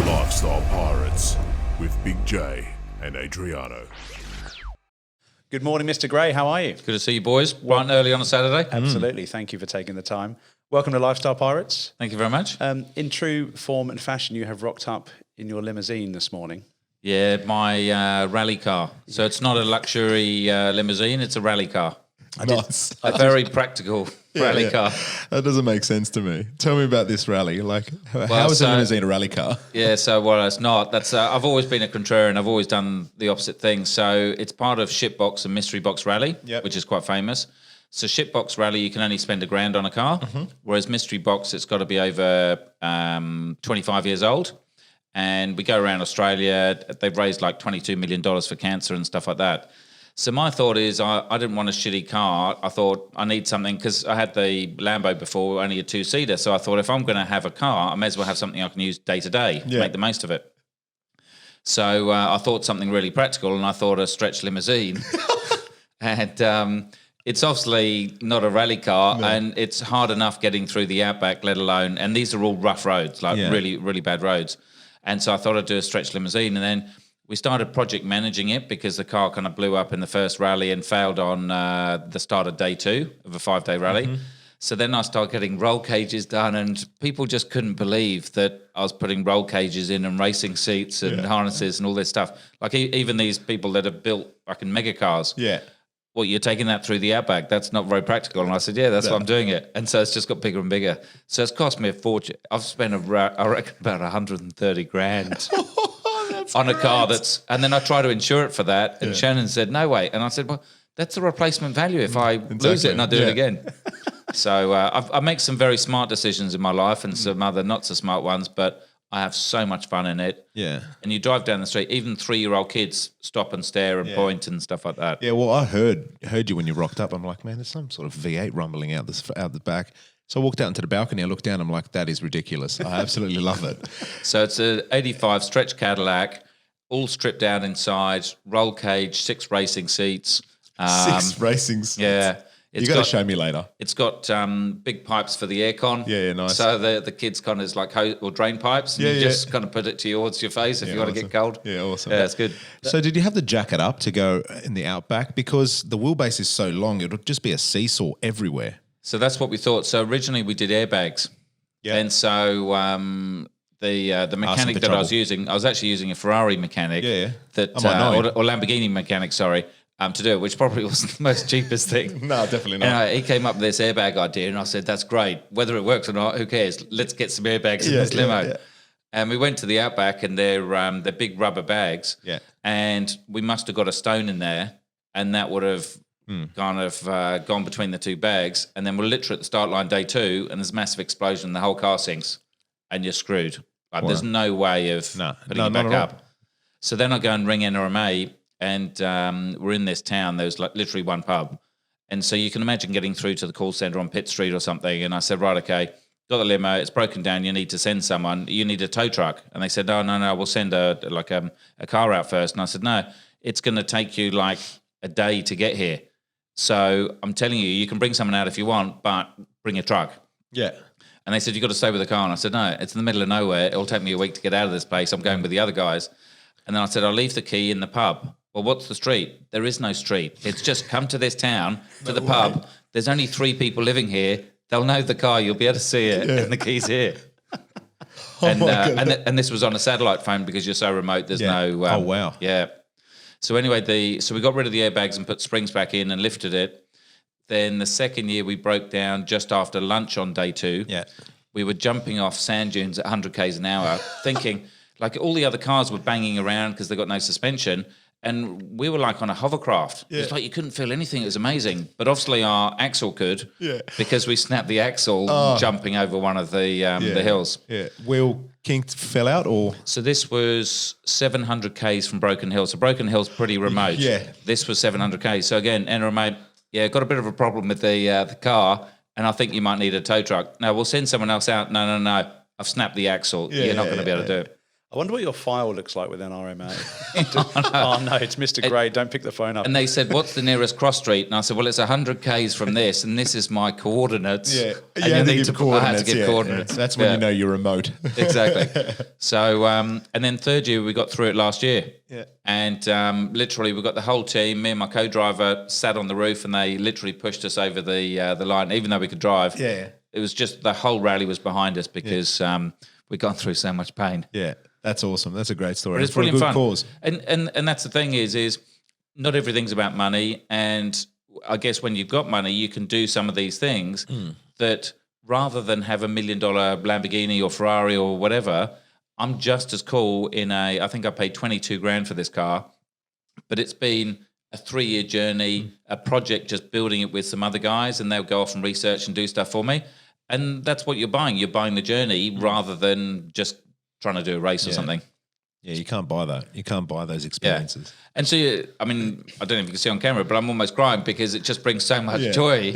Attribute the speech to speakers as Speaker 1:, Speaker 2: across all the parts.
Speaker 1: Lifestyle Pirates with Big J and Adriano.
Speaker 2: Good morning, Mr. Gray. How are you?
Speaker 3: Good to see you, boys. Bright and early on a Saturday.
Speaker 2: Absolutely. Thank you for taking the time. Welcome to Lifestyle Pirates.
Speaker 3: Thank you very much.
Speaker 2: In true form and fashion, you have rocked up in your limousine this morning.
Speaker 3: Yeah, my rally car. So it's not a luxury limousine, it's a rally car.
Speaker 4: Nice.
Speaker 3: A very practical rally car.
Speaker 4: That doesn't make sense to me. Tell me about this rally. Like, how is a limousine a rally car?
Speaker 3: Yeah, so well, it's not. That's I've always been a contrarian. I've always done the opposite thing. So it's part of Shipbox and Mystery Box Rally, which is quite famous. So Shipbox Rally, you can only spend $1,000 on a car, whereas Mystery Box, it's got to be over 25 years old. And we go around Australia. They've raised like $22 million for cancer and stuff like that. So my thought is I didn't want a shitty car. I thought I need something because I had the Lambo before, only a two-seater. So I thought if I'm going to have a car, I may as well have something I can use day to day, make the most of it. So I thought something really practical, and I thought a stretch limousine. And it's obviously not a rally car, and it's hard enough getting through the outback, let alone, and these are all rough roads, like really, really bad roads. And so I thought I'd do a stretch limousine, and then we started project managing it because the car kind of blew up in the first rally and failed on the start of day 2 of a 5-day rally. So then I started getting roll cages done, and people just couldn't believe that I was putting roll cages in and racing seats and harnesses and all this stuff. Like even these people that have built fucking mega cars. Yeah. Well, you're taking that through the outback. That's not very practical. And I said, yeah, that's why I'm doing it. And so it's just got bigger and bigger. So it's cost me a fortune. I've spent, I reckon, about 130 grand. On a car and then I try to insure it for that, and Shannon said no way, and I said, well, that's the replacement value if I lose it and I do it again. So I make some very smart decisions in my life and some other not so smart ones, but I have so much fun in it. Yeah. And you drive down the street, even 3-year-old kids stop and stare and point and stuff like that.
Speaker 4: Yeah, well, I heard you when you rocked up. I'm like, man, there's some sort of V8 rumbling out the back. So I walked out into the balcony, I looked down, I'm like, that is ridiculous. I absolutely love it.
Speaker 3: So it's an 85 stretch Cadillac, all stripped out inside, roll cage, 6 racing seats.
Speaker 4: 6 racing seats?
Speaker 3: Yeah.
Speaker 4: You got to show me later.
Speaker 3: It's got big pipes for the aircon.
Speaker 4: Yeah, nice.
Speaker 3: So the kids kind of is like drain pipes. And you just kind of put it towards your face if you want to get cold.
Speaker 4: Yeah, awesome.
Speaker 3: Yeah, it's good.
Speaker 4: So did you have the jacket up to go in the outback? Because the wheelbase is so long, it would just be a seesaw everywhere.
Speaker 3: So that's what we thought. So originally we did airbags. Yeah. And so the mechanic that I was using, I was actually using a Ferrari mechanic. That or Lamborghini mechanic, sorry. To do it, which probably wasn't the most cheapest thing.
Speaker 4: No, definitely not.
Speaker 3: And he came up with this airbag idea, and I said, that's great. Whether it works or not, who cares? Let's get some airbags in this limo. Yeah. And we went to the Outback, and they're big rubber bags. Yeah. And we must have got a stone in there, and that would have kind of gone between the 2 bags. And then we're literally at the start line day 2, and there's a massive explosion, and the whole car sinks, and you're screwed. Like, there's no way of putting it back up. So then I go and ring NRMA, and we're in this town. There was like literally one pub. And so you can imagine getting through to the call centre on Pitt Street or something. And I said, right, okay, got the limo. It's broken down. You need to send someone. You need a tow truck. And they said, no, we'll send a car out first. And I said, no, it's going to take you like a day to get here. So I'm telling you, you can bring someone out if you want, but bring a truck. Yeah. And they said, you've got to stay with the car. And I said, no, it's in the middle of nowhere. It'll take me a week to get out of this place. I'm going with the other guys. And then I said, I'll leave the key in the pub. Well, what's the street? There is no street. It's just come to this town, to the pub. There's only 3 people living here. They'll know the car. You'll be able to see it. And the key's here. And this was on a satellite phone because you're so remote. There's no...
Speaker 4: oh, wow.
Speaker 3: Yeah. So anyway, so we got rid of the airbags and put springs back in and lifted it. Then the second year we broke down just after lunch on day 2. Yeah. We were jumping off sand dunes at 100 k's an hour thinking... Like all the other cars were banging around because they got no suspension, and we were like on a hovercraft. Yeah. It's like you couldn't feel anything. It was amazing. But obviously our axle could because we snapped the axle jumping over one of the hills. Yeah.
Speaker 4: Wheel kinked, fell out, or?
Speaker 3: So this was 700 Ks from Broken Hill. So Broken Hill's pretty remote. Yeah. This was 700 Ks. So again, NRMA, got a bit of a problem with the car, and I think you might need a tow truck. No, we'll send someone else out. No. I've snapped the axle. You're not going to be able to do it.
Speaker 2: I wonder what your file looks like with NRMA. Oh no, it's Mr. Gray. Don't pick the phone up.
Speaker 3: And they said, "What's the nearest cross street?" And I said, "Well, it's 100 k's from this, and this is my coordinates."
Speaker 4: Yeah,
Speaker 3: and
Speaker 4: you
Speaker 3: you
Speaker 4: had to
Speaker 3: need
Speaker 4: give
Speaker 3: to I had to
Speaker 4: coordinates.
Speaker 3: give
Speaker 4: Yeah,
Speaker 3: coordinates.
Speaker 4: yeah. That's when you know you're remote.
Speaker 3: Exactly. So, and then third year we got through it last year.
Speaker 4: Yeah.
Speaker 3: And literally we got the whole team. Me and my co-driver sat on the roof, and they literally pushed us over the line, even though we could drive.
Speaker 4: Yeah.
Speaker 3: It was just the whole rally was behind us because we'd gone through so much pain.
Speaker 4: Yeah, that's awesome. That's a great story.
Speaker 3: But it's
Speaker 4: for a
Speaker 3: brilliant
Speaker 4: good
Speaker 3: fun.
Speaker 4: cause.
Speaker 3: And that's the thing is not everything's about money. And I guess when you've got money, you can do some of these things that rather than have $1 million Lamborghini or Ferrari or whatever, I'm just as cool I think I paid 22 grand for this car, but it's been a 3-year journey, a project, just building it with some other guys, and they'll go off and research and do stuff for me. And that's what you're buying. You're buying the journey rather than just trying to do a race or something.
Speaker 4: Yeah, you can't buy that. You can't buy those experiences.
Speaker 3: And so, I mean, I don't know if you can see on camera, but I'm almost crying because it just brings so much joy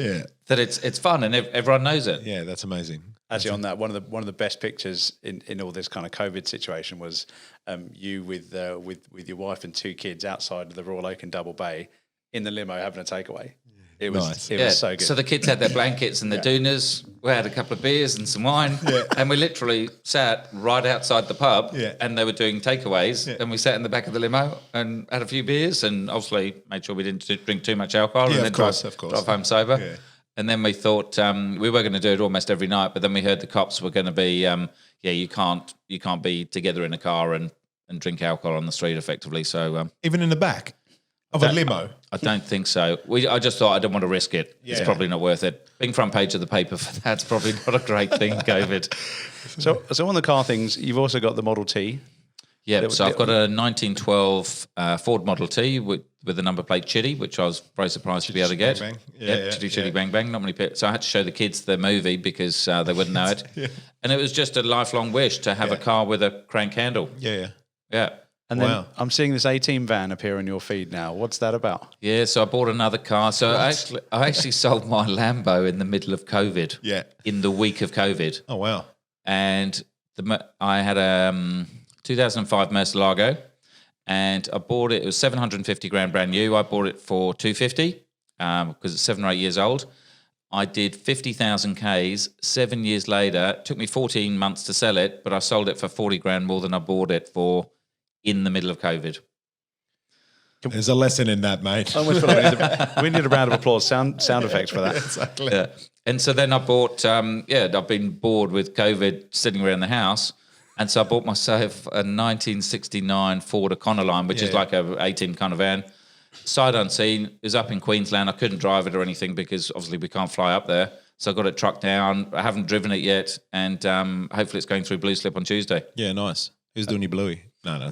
Speaker 3: that it's fun and everyone knows it.
Speaker 4: Yeah, that's amazing.
Speaker 2: Actually, on that, one of the best pictures in all this kind of COVID situation was you with your wife and 2 kids outside of the Royal Oak in Double Bay in the limo having a takeaway. It was
Speaker 4: Nice.
Speaker 2: it was so good.
Speaker 3: So the kids had their blankets and their doonas. We had a couple of beers and some wine, and we literally sat right outside the pub. And they were doing takeaways, and we sat in the back of the limo and had a few beers, and obviously made sure we didn't drink too much alcohol, and then drive home sober.
Speaker 4: Yeah.
Speaker 3: And then we thought we were going to do it almost every night, but then we heard the cops were going to be, you can't be together in a car and drink alcohol on the street effectively. So
Speaker 4: Even in the back of a limo.
Speaker 3: I don't think so. I just thought I don't want to risk it. It's probably not worth it. Being front page of the paper for that's probably not a great thing, COVID.
Speaker 2: So on the car things, you've also got the Model T.
Speaker 3: Yeah, so I've got a 1912 Ford Model T with the number plate Chitty, which I was very surprised to be able to get.
Speaker 4: Bang, bang.
Speaker 3: Yeah, Chitty Bang Bang. Not many people. So I had to show the kids the movie because they wouldn't know it. And it was just a lifelong wish to have a car with a crank handle.
Speaker 4: Yeah.
Speaker 3: Yeah.
Speaker 2: And then I'm seeing this A-Team van appear on your feed now. What's that about?
Speaker 3: Yeah, so I bought another car. So I actually sold my Lambo in the middle of COVID.
Speaker 4: Yeah.
Speaker 3: In the week of COVID.
Speaker 4: Oh, wow.
Speaker 3: And I had a 2005 Murcielago, and I bought it. It was 750 grand brand new. I bought it for 250 because it's 7 or 8 years old. I did 50,000 Ks. 7 years later, it took me 14 months to sell it, but I sold it for 40 grand more than I bought it for in the middle of COVID.
Speaker 4: There's a lesson in that, mate.
Speaker 2: I almost feel like we need a round of applause, sound effects for that.
Speaker 4: Exactly.
Speaker 3: Yeah. And so then I bought, I've been bored with COVID sitting around the house. And so I bought myself a 1969 Ford Econoline, which is like a 18 kind of van. Sight unseen. It was up in Queensland. I couldn't drive it or anything because obviously we can't fly up there. So I got it trucked down. I haven't driven it yet. And hopefully it's going through Blue Slip on Tuesday.
Speaker 4: Yeah, nice. Who's doing your bluey? No.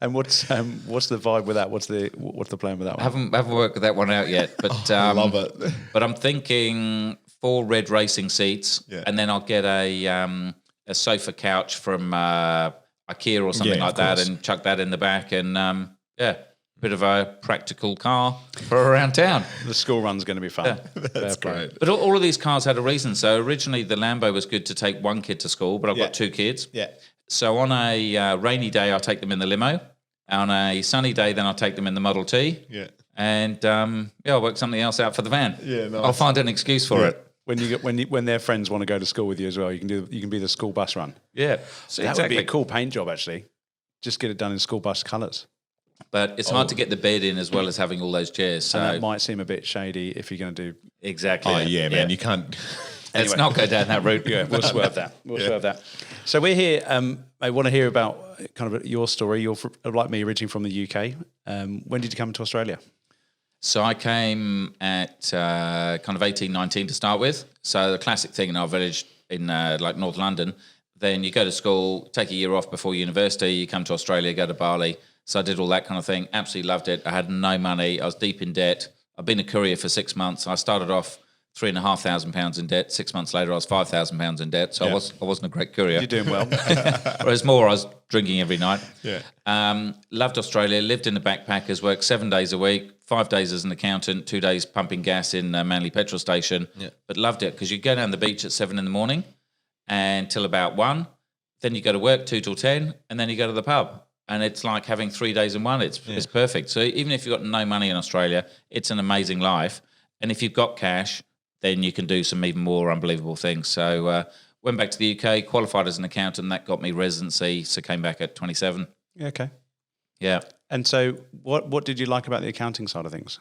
Speaker 2: And what's the vibe with that? What's the plan with that one?
Speaker 3: I haven't worked that one out yet. But
Speaker 4: love it.
Speaker 3: But I'm thinking 4 red racing seats.
Speaker 4: Yeah.
Speaker 3: And then I'll get a sofa couch from IKEA or something like that and chuck that in the back. And bit of a practical car for around town.
Speaker 2: The school run's going to be fun.
Speaker 4: That's great.
Speaker 3: But all of these cars had a reason. So originally the Lambo was good to take one kid to school, but I've got 2 kids.
Speaker 4: Yeah.
Speaker 3: So on a rainy day, I'll take them in the limo. On a sunny day, then I'll take them in the Model T.
Speaker 4: Yeah.
Speaker 3: And I'll work something else out for the van.
Speaker 4: Yeah, nice.
Speaker 3: I'll find an excuse for it.
Speaker 2: When their friends want to go to school with you as well, you can be the school bus run.
Speaker 3: Yeah, so
Speaker 2: That would be a cool paint job, actually. Just get it done in school bus colours.
Speaker 3: But it's hard to get the bed in as well as having all those chairs. So
Speaker 2: And that might seem a bit shady if you're going to do.
Speaker 3: exactly.
Speaker 4: Oh, yeah, man. You can't.
Speaker 3: Let's not go down that route.
Speaker 2: Yeah, we'll swerve that. Swerve that. So we're here. I want to hear about kind of your story. You're like me, originally from the UK. When did you come to Australia?
Speaker 3: So I came at kind of 18, 19 to start with. So the classic thing in our village in like North London, then you go to school, take a year off before university, you come to Australia, go to Bali. So I did all that kind of thing. Absolutely loved it. I had no money. I was deep in debt. I've been a courier for 6 months. I started off £3,500 in debt. 6 months later, I was £5,000 in debt. So I wasn't a great courier.
Speaker 2: You're doing well.
Speaker 3: Whereas more, I was drinking every night.
Speaker 4: Yeah.
Speaker 3: Loved Australia. Lived in the backpackers. Worked 7 days a week. 5 days as an accountant. 2 days pumping gas in Manly petrol station. But loved it because you go down the beach at 7 in the morning and till about 1. then you go to work 2 till 10, and then you go to the pub. And it's like having 3 days in one. It's perfect. So even if you've got no money in Australia, it's an amazing life. And if you've got cash, then you can do some even more unbelievable things. So went back to the UK, qualified as an accountant. That got me residency. So came back at 27.
Speaker 2: Yeah, okay.
Speaker 3: Yeah.
Speaker 2: And so what did you like about the accounting side of things?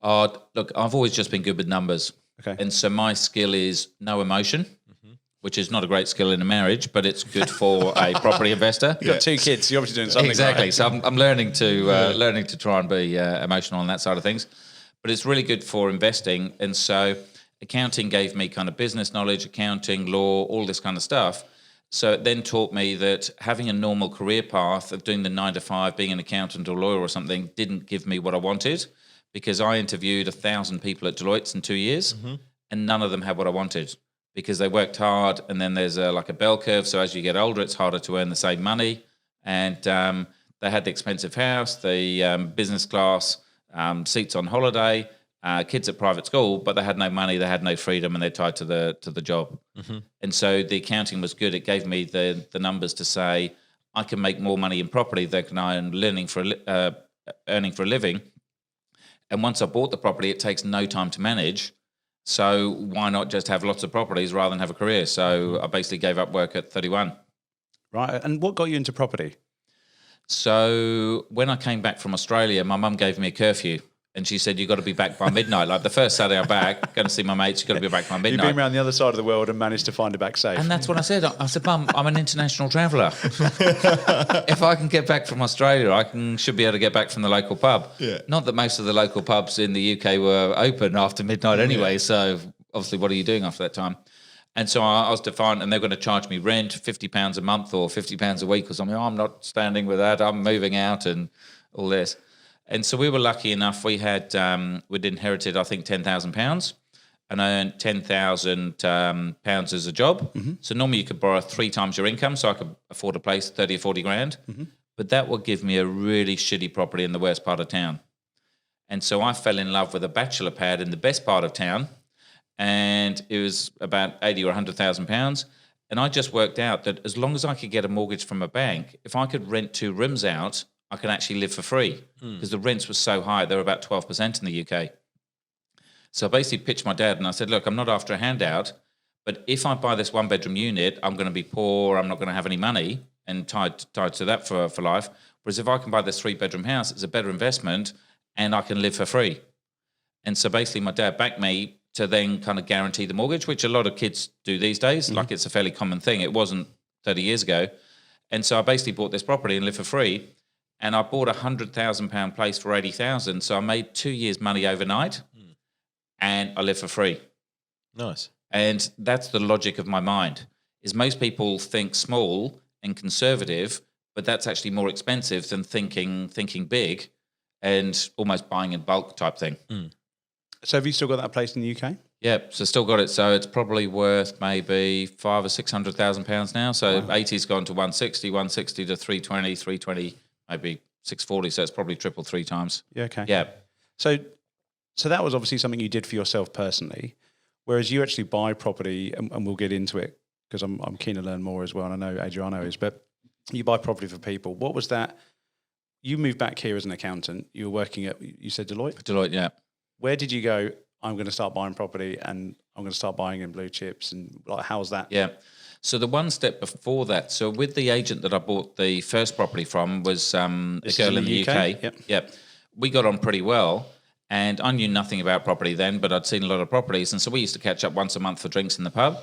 Speaker 3: Look, I've always just been good with numbers.
Speaker 2: Okay.
Speaker 3: And so my skill is no emotion, which is not a great skill in a marriage, but it's good for a property investor.
Speaker 2: You've got 2 kids. You're obviously doing something
Speaker 3: Exactly.
Speaker 2: right.
Speaker 3: So I'm learning to try and be emotional on that side of things. But it's really good for investing. And so accounting gave me kind of business knowledge, accounting, law, all this kind of stuff. So it then taught me that having a normal career path of doing the 9 to 5, being an accountant or lawyer or something, didn't give me what I wanted, because I interviewed 1,000 people at Deloitte's in 2 years, and none of them had what I wanted, because they worked hard, and then there's like a bell curve. So as you get older, it's harder to earn the same money. And they had the expensive house, the business class, seats on holiday, kids at private school, but they had no money, they had no freedom, and they're tied to the job. And so the accounting was good. It gave me the numbers to say, I can make more money in property than I am earning for a living. And once I bought the property, it takes no time to manage. So why not just have lots of properties rather than have a career? So I basically gave up work at 31.
Speaker 2: Right. And what got you into property?
Speaker 3: So when I came back from Australia, my mum gave me a curfew, and she said, you've got to be back by midnight. Like the first Saturday I'm back, going to see my mates, you've got to be back by midnight.
Speaker 2: You've been around the other side of the world and managed to find it back safe.
Speaker 3: And that's what I said. I said, Mum, I'm an international traveller. If I can get back from Australia, should be able to get back from the local pub.
Speaker 4: Yeah.
Speaker 3: Not that most of the local pubs in the UK were open after midnight anyway. So obviously, what are you doing after that time? And so I was defiant, and they're going to charge me rent, £50 a month or £50 a week or something. Oh, I'm not standing with that. I'm moving out and all this. And so we were lucky enough. We'd inherited, I think, £10,000, and I earned £10,000 as a job. So normally you could borrow 3 times your income, so I could afford a place, 30 or 40 grand. But that would give me a really shitty property in the worst part of town. And so I fell in love with a bachelor pad in the best part of town, and it was about 80 or £100,000. And I just worked out that as long as I could get a mortgage from a bank, if I could rent 2 rooms out, I could actually live for free, because the rents were so high. They were about 12% in the UK. So I basically pitched my dad, and I said, look, I'm not after a handout, but if I buy this 1-bedroom unit, I'm going to be poor, I'm not going to have any money, and tied to that for life. Whereas if I can buy this 3-bedroom house, it's a better investment, and I can live for free. And so basically my dad backed me to then kind of guarantee the mortgage, which a lot of kids do these days. Like, it's a fairly common thing. It wasn't 30 years ago. And so I basically bought this property and lived for free. And I bought £100,000 place for 80,000. So I made 2 years' money overnight, and I lived for free.
Speaker 4: Nice.
Speaker 3: And that's the logic of my mind. Is most people think small and conservative, but that's actually more expensive than thinking big and almost buying in bulk type thing.
Speaker 2: So have you still got that place in the UK?
Speaker 3: Yeah, so still got it. So it's probably worth maybe £500,000 or £600,000 now. So 80's gone to 160 to 320, maybe 640. So it's probably tripled 3 times.
Speaker 2: Yeah, okay.
Speaker 3: Yeah.
Speaker 2: So that was obviously something you did for yourself personally, whereas you actually buy property, and we'll get into it because I'm keen to learn more as well, and I know Adriano is, but you buy property for people. What was that? You moved back here as an accountant. You were working at, you said Deloitte?
Speaker 3: Deloitte, yeah.
Speaker 2: Where did you go, I'm going to start buying property and I'm going to start buying in blue chips, and like, how's that?
Speaker 3: Yeah. So the one step before that, so with the agent that I bought the first property from was a girl in the UK.
Speaker 2: Yep.
Speaker 3: Yep. We got on pretty well, and I knew nothing about property then, but I'd seen a lot of properties. And so we used to catch up once a month for drinks in the pub.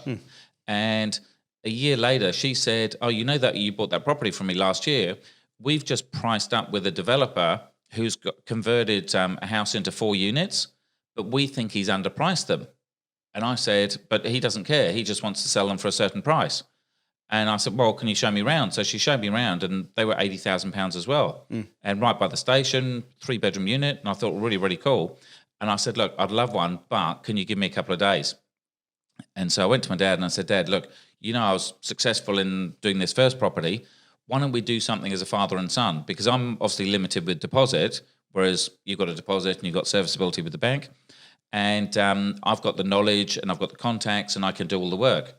Speaker 3: And a year later, she said, oh, you know that you bought that property from me last year? We've just priced up with a developer who's converted a house into 4 units, but we think he's underpriced them. And I said, but he doesn't care. He just wants to sell them for a certain price. And I said, well, can you show me around? So she showed me around, and they were £80,000 as well. And right by the station, 3-bedroom unit. And I thought, really, really cool. And I said, look, I'd love one, but can you give me a couple of days? And so I went to my dad and I said, Dad, look, you know, I was successful in doing this first property. Why don't we do something as a father and son? Because I'm obviously limited with deposit, whereas you've got a deposit and you've got serviceability with the bank. And I've got the knowledge and I've got the contacts and I can do all the work.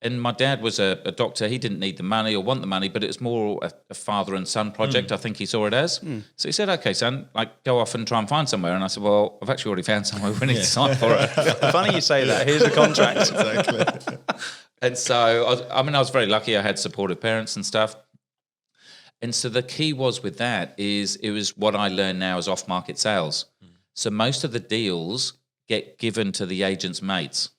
Speaker 3: And my dad was a doctor. He didn't need the money or want the money, but it was more a father and son project. I think he saw it as. So he said, "Okay, son, like go off and try and find somewhere." And I said, "Well, I've actually already found somewhere. We need to sign for it."
Speaker 2: Funny you say that. Here's a contract.
Speaker 4: Exactly.
Speaker 3: And so, I was very lucky. I had supportive parents and stuff. And so the key was with that is it was what I learned now as off-market sales. So most of the deals get given to the agent's mates,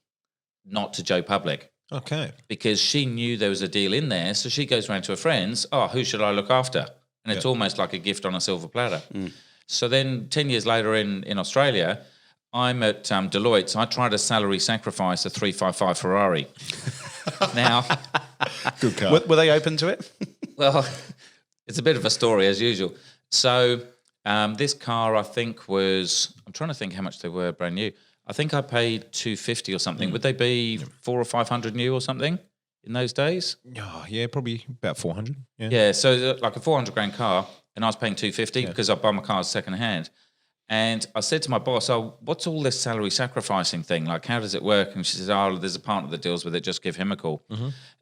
Speaker 3: not to Joe Public.
Speaker 4: Okay.
Speaker 3: Because she knew there was a deal in there. So she goes around to her friends, "Oh, who should I look after?" And it's almost like a gift on a silver platter. So then 10 years later in Australia, I'm at Deloitte's. I tried to salary sacrifice a 355 Ferrari. Now,
Speaker 4: Good car.
Speaker 2: Were they open to it?
Speaker 3: well, it's a bit of a story as usual. So this car, I think, I'm trying to think how much they were brand new. I think I paid $250 or something. Would they be 400 or 500 new or something in those days?
Speaker 4: Oh, yeah, probably about 400. Yeah.
Speaker 3: Yeah, so like a 400 grand car, and I was paying 250 because I buy my cars second hand. And I said to my boss, "Oh, what's all this salary sacrificing thing? Like, how does it work?" And she says, "Oh, there's a partner that deals with it. Just give him a call."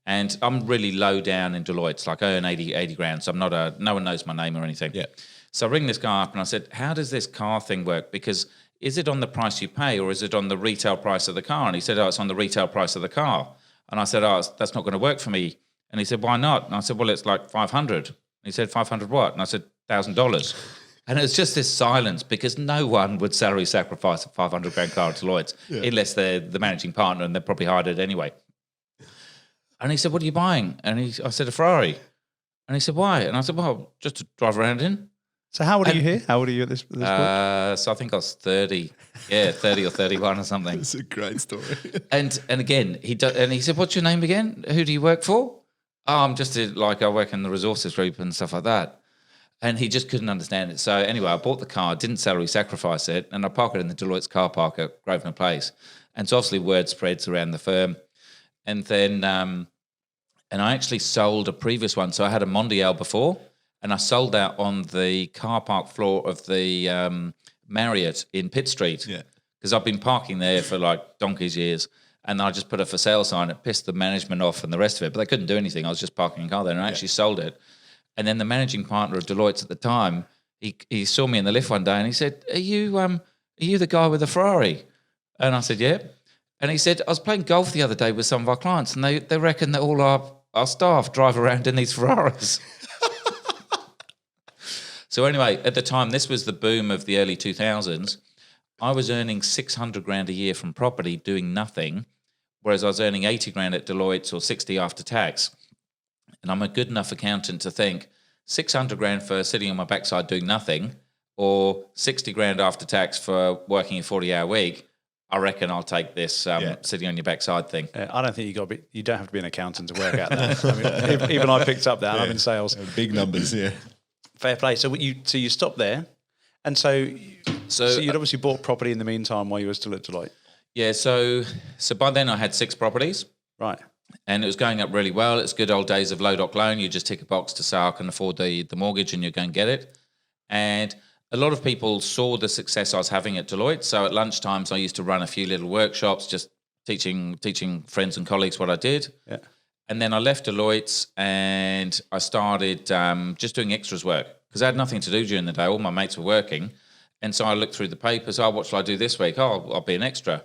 Speaker 3: And I'm really low down in Deloitte's, like I earn 80 grand. So I'm not no one knows my name or anything.
Speaker 4: Yeah.
Speaker 3: So I ring this guy up and I said, "How does this car thing work? Because is it on the price you pay or is it on the retail price of the car?" And he said, "Oh, it's on the retail price of the car." And I said, "Oh, that's not going to work for me." And he said, "Why not?" And I said, "Well, it's like 500. And he said, "500 what?" And I said, $1,000. And it was just this silence because no one would salary sacrifice a 500 grand car at Deloitte's unless they're the managing partner and they're probably hired it anyway. And he said, "What are you buying?" And I said, "A Ferrari." And he said, "Why?" And I said, "Well, just to drive around in."
Speaker 2: So how old are you here? How old are you at this point?
Speaker 3: So I think I was 30. Yeah, 30 or 31 or something.
Speaker 4: It's a great story.
Speaker 3: And again, he said, "What's your name again? Who do you work for?" "Oh, I'm just I work in the resources group and stuff like that." And he just couldn't understand it. So anyway, I bought the car, didn't salary sacrifice it, and I park it in the Deloitte's car park at Grosvenor Place. And so obviously word spreads around the firm. And then and I actually sold a previous one. So I had a Mondial before, and I sold that on the car park floor of the Marriott in Pitt Street.
Speaker 4: Yeah.
Speaker 3: Because I've been parking there for like donkey's years. And I just put a for sale sign. It pissed the management off and the rest of it. But they couldn't do anything. I was just parking a car there, and I actually sold it. And then the managing partner of Deloitte's at the time, he saw me in the lift one day and he said, Are you the guy with the Ferrari? And I said, "Yeah." And he said, "I was playing golf the other day with some of our clients and they reckon that all our staff drive around in these Ferraris." So anyway, at the time, this was the boom of the early 2000s. I was earning 600 grand a year from property doing nothing, whereas I was earning 80 grand at Deloitte's or 60 after tax. And I'm a good enough accountant to think 600 grand for sitting on my backside doing nothing or 60 grand after tax for working a 40-hour week. I reckon I'll take this sitting on your backside thing.
Speaker 2: I don't think you don't have to be an accountant to work out that. I mean, even I picked up that. I'm in sales.
Speaker 4: Big numbers, yeah.
Speaker 2: Fair play. So you stopped there, and so you'd obviously bought property in the meantime while you were still at Deloitte.
Speaker 3: Yeah, so by then I had 6 properties.
Speaker 2: Right.
Speaker 3: And it was going up really well. It's good old days of low doc loan. You just tick a box to say I can afford the mortgage and you go and get it. And a lot of people saw the success I was having at Deloitte. So at lunchtimes I used to run a few little workshops, just teaching friends and colleagues what I did.
Speaker 2: Yeah.
Speaker 3: And then I left Deloitte's and I started just doing extras work because I had nothing to do during the day. All my mates were working. And so I looked through the papers. Oh, what shall I do this week? Oh, I'll be an extra.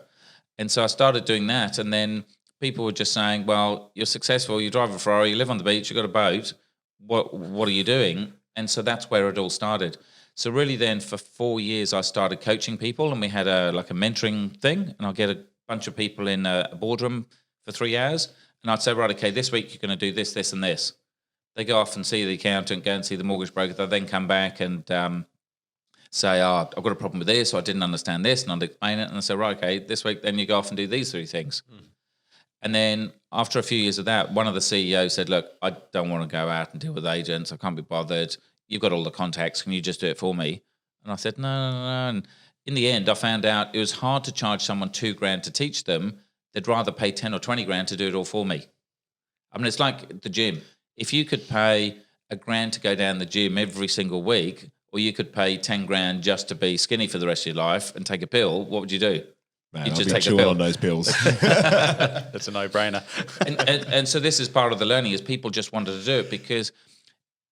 Speaker 3: And so I started doing that. And then people were just saying, "Well, you're successful, you drive a Ferrari, you live on the beach, you've got a boat. What are you doing?" And so that's where it all started. So really then for 4 years, I started coaching people and we had a mentoring thing and I'll get a bunch of people in a boardroom for 3 hours. And I'd say, "Right, okay, this week you're going to do this, this and this." They go off and see the accountant, go and see the mortgage broker. They then come back and say, "Oh, I've got a problem with this, or I didn't understand this," and I'd explain it. And I say, "Right, okay, this week then you go off and do these 3 things." And then after a few years of that, one of the CEOs said, "Look, I don't want to go out and deal with agents. I can't be bothered. You've got all the contacts. Can you just do it for me?" And I said, No. And in the end, I found out it was hard to charge someone $2,000 to teach them. They'd rather pay 10 or 20 grand to do it all for me. I mean, it's like the gym. If you could pay $1,000 to go down the gym every single week, or you could pay 10 grand just to be skinny for the rest of your life and take a pill, what would you do?
Speaker 4: Man,
Speaker 3: you
Speaker 4: I'll
Speaker 3: just
Speaker 4: be
Speaker 3: take the
Speaker 4: chewing
Speaker 3: pill.
Speaker 4: on those pills.
Speaker 2: That's a no-brainer.
Speaker 3: And so this is part of the learning is people just wanted to do it because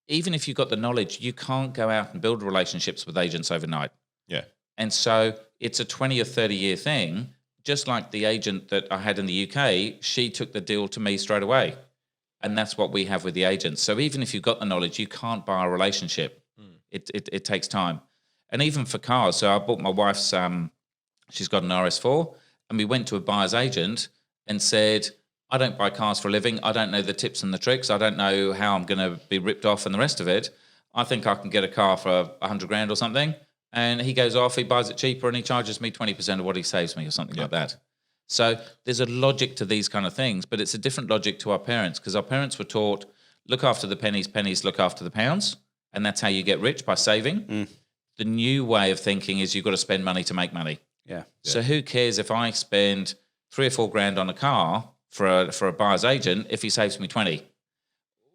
Speaker 3: even if you've got the knowledge, you can't go out and build relationships with agents overnight.
Speaker 4: Yeah.
Speaker 3: And so it's a 20 or 30 year thing. Just like the agent that I had in the UK, she took the deal to me straight away. And that's what we have with the agents. So even if you've got the knowledge, you can't buy a relationship. It takes time. And even for cars, so I bought my wife's, she's got an RS4, and we went to a buyer's agent and said, I don't buy cars for a living. I don't know the tips and the tricks. I don't know how I'm going to be ripped off and the rest of it. I think I can get a car for 100 grand or something. And he goes off, he buys it cheaper, and he charges me 20% of what he saves me or something like that. So there's a logic to these kind of things, but it's a different logic to our parents because our parents were taught, look after the pennies, pennies look after the pounds. And that's how you get rich, by saving. The new way of thinking is you've got to spend money to make money.
Speaker 2: Yeah.
Speaker 3: So who cares if I spend 3 or 4 grand on a car for a buyer's agent if he saves me 20?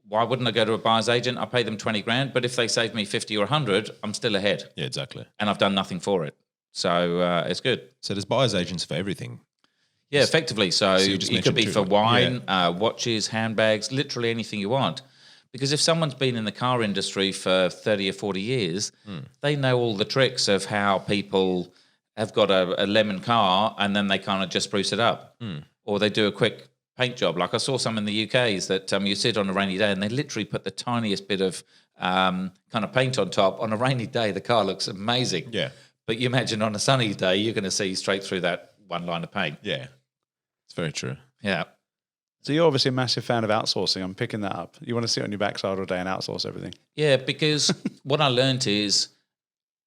Speaker 3: Why wouldn't I go to a buyer's agent? I pay them 20 grand, but if they save me 50 or 100, I'm still ahead.
Speaker 4: Yeah, exactly.
Speaker 3: And I've done nothing for it. So it's good.
Speaker 4: So there's buyer's agents for everything.
Speaker 3: Yeah, effectively. So
Speaker 4: you just
Speaker 3: it could be
Speaker 4: mentioned
Speaker 3: for wine, watches, handbags, literally anything you want. Because if someone's been in the car industry for 30 or 40 years, they know all the tricks of how people have got a lemon car and then they kind of just spruce it up. Or they do a quick paint job. Like I saw some in the UK is that you sit on a rainy day and they literally put the tiniest bit of kind of paint on top. On a rainy day, the car looks amazing.
Speaker 4: Yeah.
Speaker 3: But you imagine on a sunny day, you're going to see straight through that one line of paint.
Speaker 4: Yeah. It's very true.
Speaker 3: Yeah.
Speaker 2: So you're obviously a massive fan of outsourcing. I'm picking that up. You want to sit on your backside all day and outsource everything.
Speaker 3: Yeah, because what I learned is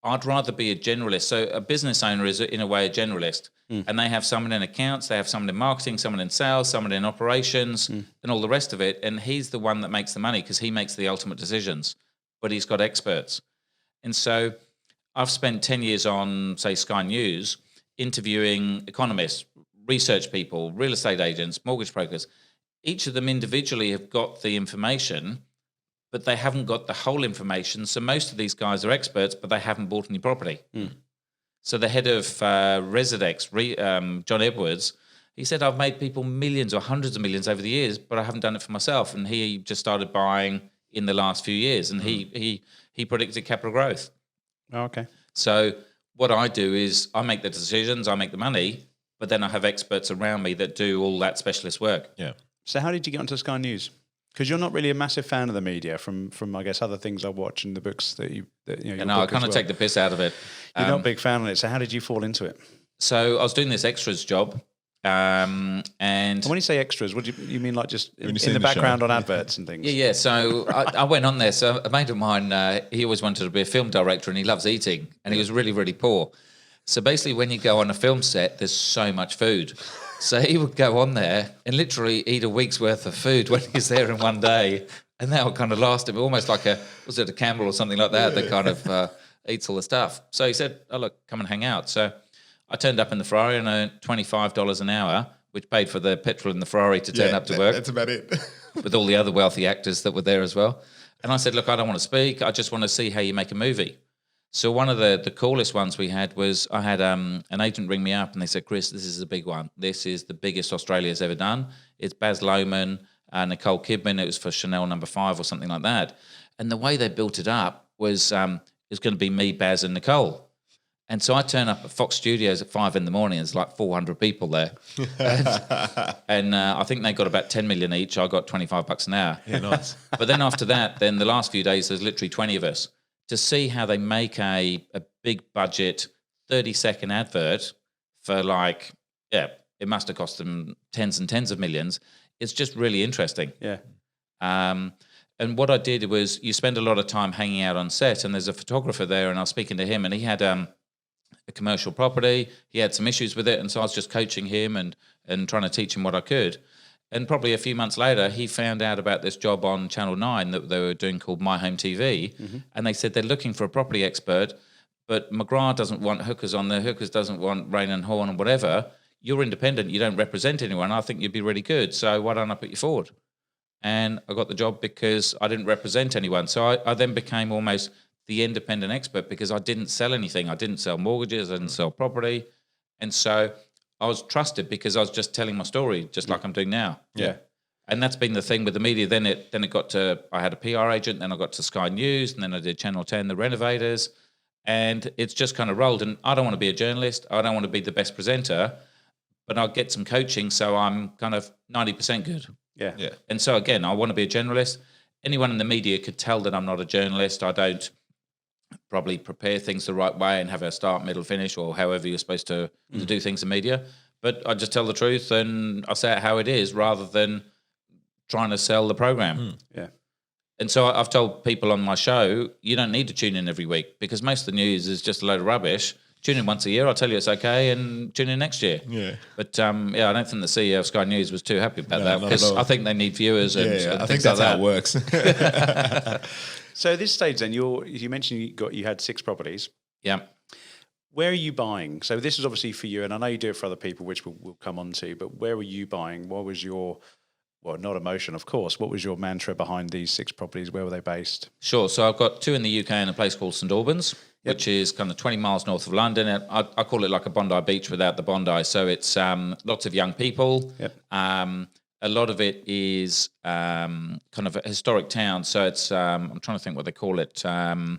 Speaker 3: I'd rather be a generalist. So a business owner is, in a way, a generalist. And they have someone in accounts, they have someone in marketing, someone in sales, someone in operations, and all the rest of it. And he's the one that makes the money because he makes the ultimate decisions. But he's got experts. And so I've spent 10 years on, say, Sky News, interviewing economists, research people, real estate agents, mortgage brokers. Each of them individually have got the information, but they haven't got the whole information. So most of these guys are experts, but they haven't bought any property. So the head of Residex, John Edwards, he said, I've made people millions or hundreds of millions over the years, but I haven't done it for myself. And he just started buying in the last few years, and he predicted capital growth.
Speaker 2: Oh, okay.
Speaker 3: So what I do is I make the decisions, I make the money, but then I have experts around me that do all that specialist work.
Speaker 4: Yeah.
Speaker 2: So how did you get onto Sky News? Because you're not really a massive fan of the media from I guess other things I watch and the books that you your
Speaker 3: And I
Speaker 2: book as
Speaker 3: kind of
Speaker 2: well.
Speaker 3: take the piss out of it.
Speaker 2: You're not a big fan of it. So how did you fall into it?
Speaker 3: So I was doing this extras job, and
Speaker 2: And when you say extras, what do you mean? Like just in
Speaker 4: you
Speaker 2: the
Speaker 4: see the
Speaker 2: background
Speaker 4: show.
Speaker 2: on adverts and things?
Speaker 3: yeah. So I went on there. So a mate of mine, he always wanted to be a film director, and he loves eating, and he was really, really poor. So basically, when you go on a film set, there's so much food. So he would go on there and literally eat a week's worth of food when he's there in one day, and that would kind of last him almost like was it a Campbell or something like that that kind of eats all the stuff. So he said, "Oh look, come and hang out." So I turned up in the Ferrari and earned $25 an hour, which paid for the petrol in the Ferrari to turn up to work.
Speaker 4: That's about it.
Speaker 3: With all the other wealthy actors that were there as well. And I said, look, I don't want to speak. I just want to see how you make a movie. So one of the coolest ones we had was I had an agent ring me up and they said, Chris, this is a big one. This is the biggest Australia's ever done. It's Baz Luhrmann and Nicole Kidman. It was for Chanel No. 5 or something like that. And the way they built it up was it was going to be me, Baz and Nicole. And so I turn up at Fox Studios at 5 a.m. There's like 400 people there. and I think they got about 10 million each. I got $25 an hour.
Speaker 4: Yeah, nice.
Speaker 3: But then after that, then the last few days, there's literally 20 of us. To see how they make a big budget 30-second advert for it must have cost them tens and tens of millions. It's just really interesting.
Speaker 2: Yeah.
Speaker 3: And what I did was you spend a lot of time hanging out on set, and there's a photographer there, and I was speaking to him, and he had a commercial property. He had some issues with it, and so I was just coaching him and trying to teach him what I could. And probably a few months later, he found out about this job on Channel 9 that they were doing called My Home TV, and they said they're looking for a property expert, but McGrath doesn't want hookers on there, hookers doesn't want Rain and Horn and whatever. You're independent, you don't represent anyone. I think you'd be really good, so why don't I put you forward? And I got the job because I didn't represent anyone. So I then became almost the independent expert because I didn't sell anything. I didn't sell mortgages, I didn't sell property. And so I was trusted because I was just telling my story, just like I'm doing now.
Speaker 2: Yeah.
Speaker 3: And that's been the thing with the media. Then it got to, I had a PR agent, then I got to Sky News, and then I did Channel 10, The Renovators, and it's just kind of rolled. And I don't want to be a journalist. I don't want to be the best presenter, but I'll get some coaching, so I'm kind of 90% good.
Speaker 2: Yeah.
Speaker 4: Yeah.
Speaker 3: And so again, I want to be a generalist. Anyone in the media could tell that I'm not a journalist. I don't probably prepare things the right way and have a start, middle, finish, or however you're supposed to do things in media. But I just tell the truth and I say it how it is rather than trying to sell the program.
Speaker 2: Yeah.
Speaker 3: And so I've told people on my show, you don't need to tune in every week because most of the news is just a load of rubbish. Tune in once a year, I'll tell you it's okay, and tune in next year.
Speaker 4: Yeah.
Speaker 3: But I don't think the CEO of Sky News was too happy about that
Speaker 4: not
Speaker 3: because
Speaker 4: at all.
Speaker 3: I think they need viewers and, and
Speaker 4: I think
Speaker 3: things like
Speaker 4: that's how
Speaker 3: that.
Speaker 4: it works.
Speaker 2: So at this stage, then you mentioned you had 6 properties.
Speaker 3: Yeah.
Speaker 2: Where are you buying? So this is obviously for you, and I know you do it for other people, which we'll come on to. But where were you buying? What was your not emotion, of course. What was your mantra behind these 6 properties? Where were they based?
Speaker 3: Sure. So I've got 2 in the UK and a place called St Albans, which is kind of 20 miles north of London. And I call it like a Bondi Beach without the Bondi. So it's lots of young people.
Speaker 2: Yep.
Speaker 3: A lot of it is kind of a historic town. So it's I'm trying to think what they call it.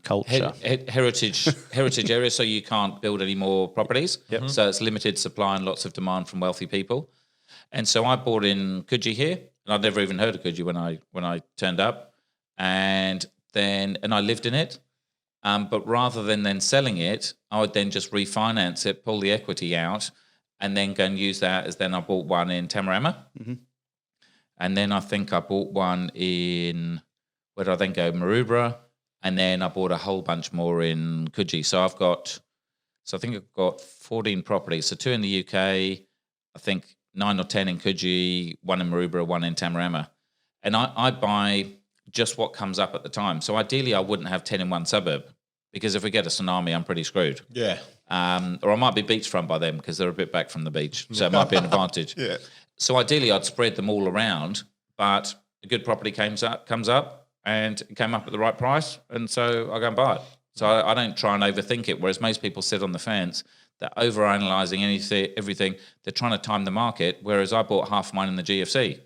Speaker 2: Culture.
Speaker 3: Heritage area. So you can't build any more properties.
Speaker 2: Yep.
Speaker 3: So it's limited supply and lots of demand from wealthy people. And so I bought in Coogee here, and I'd never even heard of Coogee when I turned up, and I lived in it. But rather than then selling it, I would then just refinance it, pull the equity out, and then go and use that as then I bought one in Tamarama.
Speaker 2: Mm-hmm.
Speaker 3: And then I think I bought one in, where did I then go? Maroubra. And then I bought a whole bunch more in Coogee. So I think I've got 14 properties. So 2 in the UK, I think 9 or 10 in Coogee, 1 in Maroubra, 1 in Tamarama. And I buy just what comes up at the time. So ideally I wouldn't have 10 in one suburb because if we get a tsunami, I'm pretty screwed.
Speaker 4: Yeah.
Speaker 3: Or I might be beachfront by then because they're a bit back from the beach. So it might be an advantage.
Speaker 4: Yeah.
Speaker 3: So ideally, I'd spread them all around, but a good property comes up, and it came up at the right price, and so I go and buy it. So I don't try and overthink it, whereas most people sit on the fence, they're overanalyzing everything. They're trying to time the market, whereas I bought half mine in the GFC,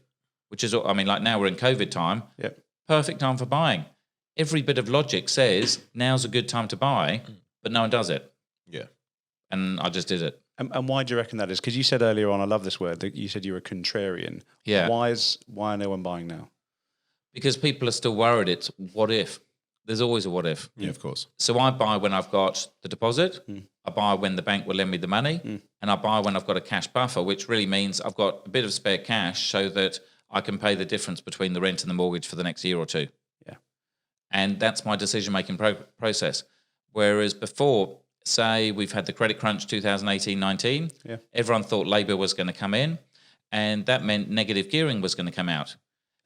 Speaker 3: which is, I mean, like now we're in COVID time,
Speaker 2: Yep.
Speaker 3: perfect time for buying. Every bit of logic says now's a good time to buy, but no one does it.
Speaker 4: Yeah.
Speaker 3: And I just did it.
Speaker 2: And why do you reckon that is? Because you said earlier on, I love this word, that you said you were a contrarian.
Speaker 3: Yeah.
Speaker 2: Why are no one buying now?
Speaker 3: Because people are still worried it's what if. There's always a what if.
Speaker 4: Yeah, of course.
Speaker 3: So I buy when I've got the deposit, I buy when the bank will lend me the money, and I buy when I've got a cash buffer, which really means I've got a bit of spare cash so that I can pay the difference between the rent and the mortgage for the next year or 2.
Speaker 2: Yeah.
Speaker 3: And that's my decision-making process. Whereas before, say we've had the credit crunch 2018-19, everyone thought Labour was going to come in, and that meant negative gearing was going to come out.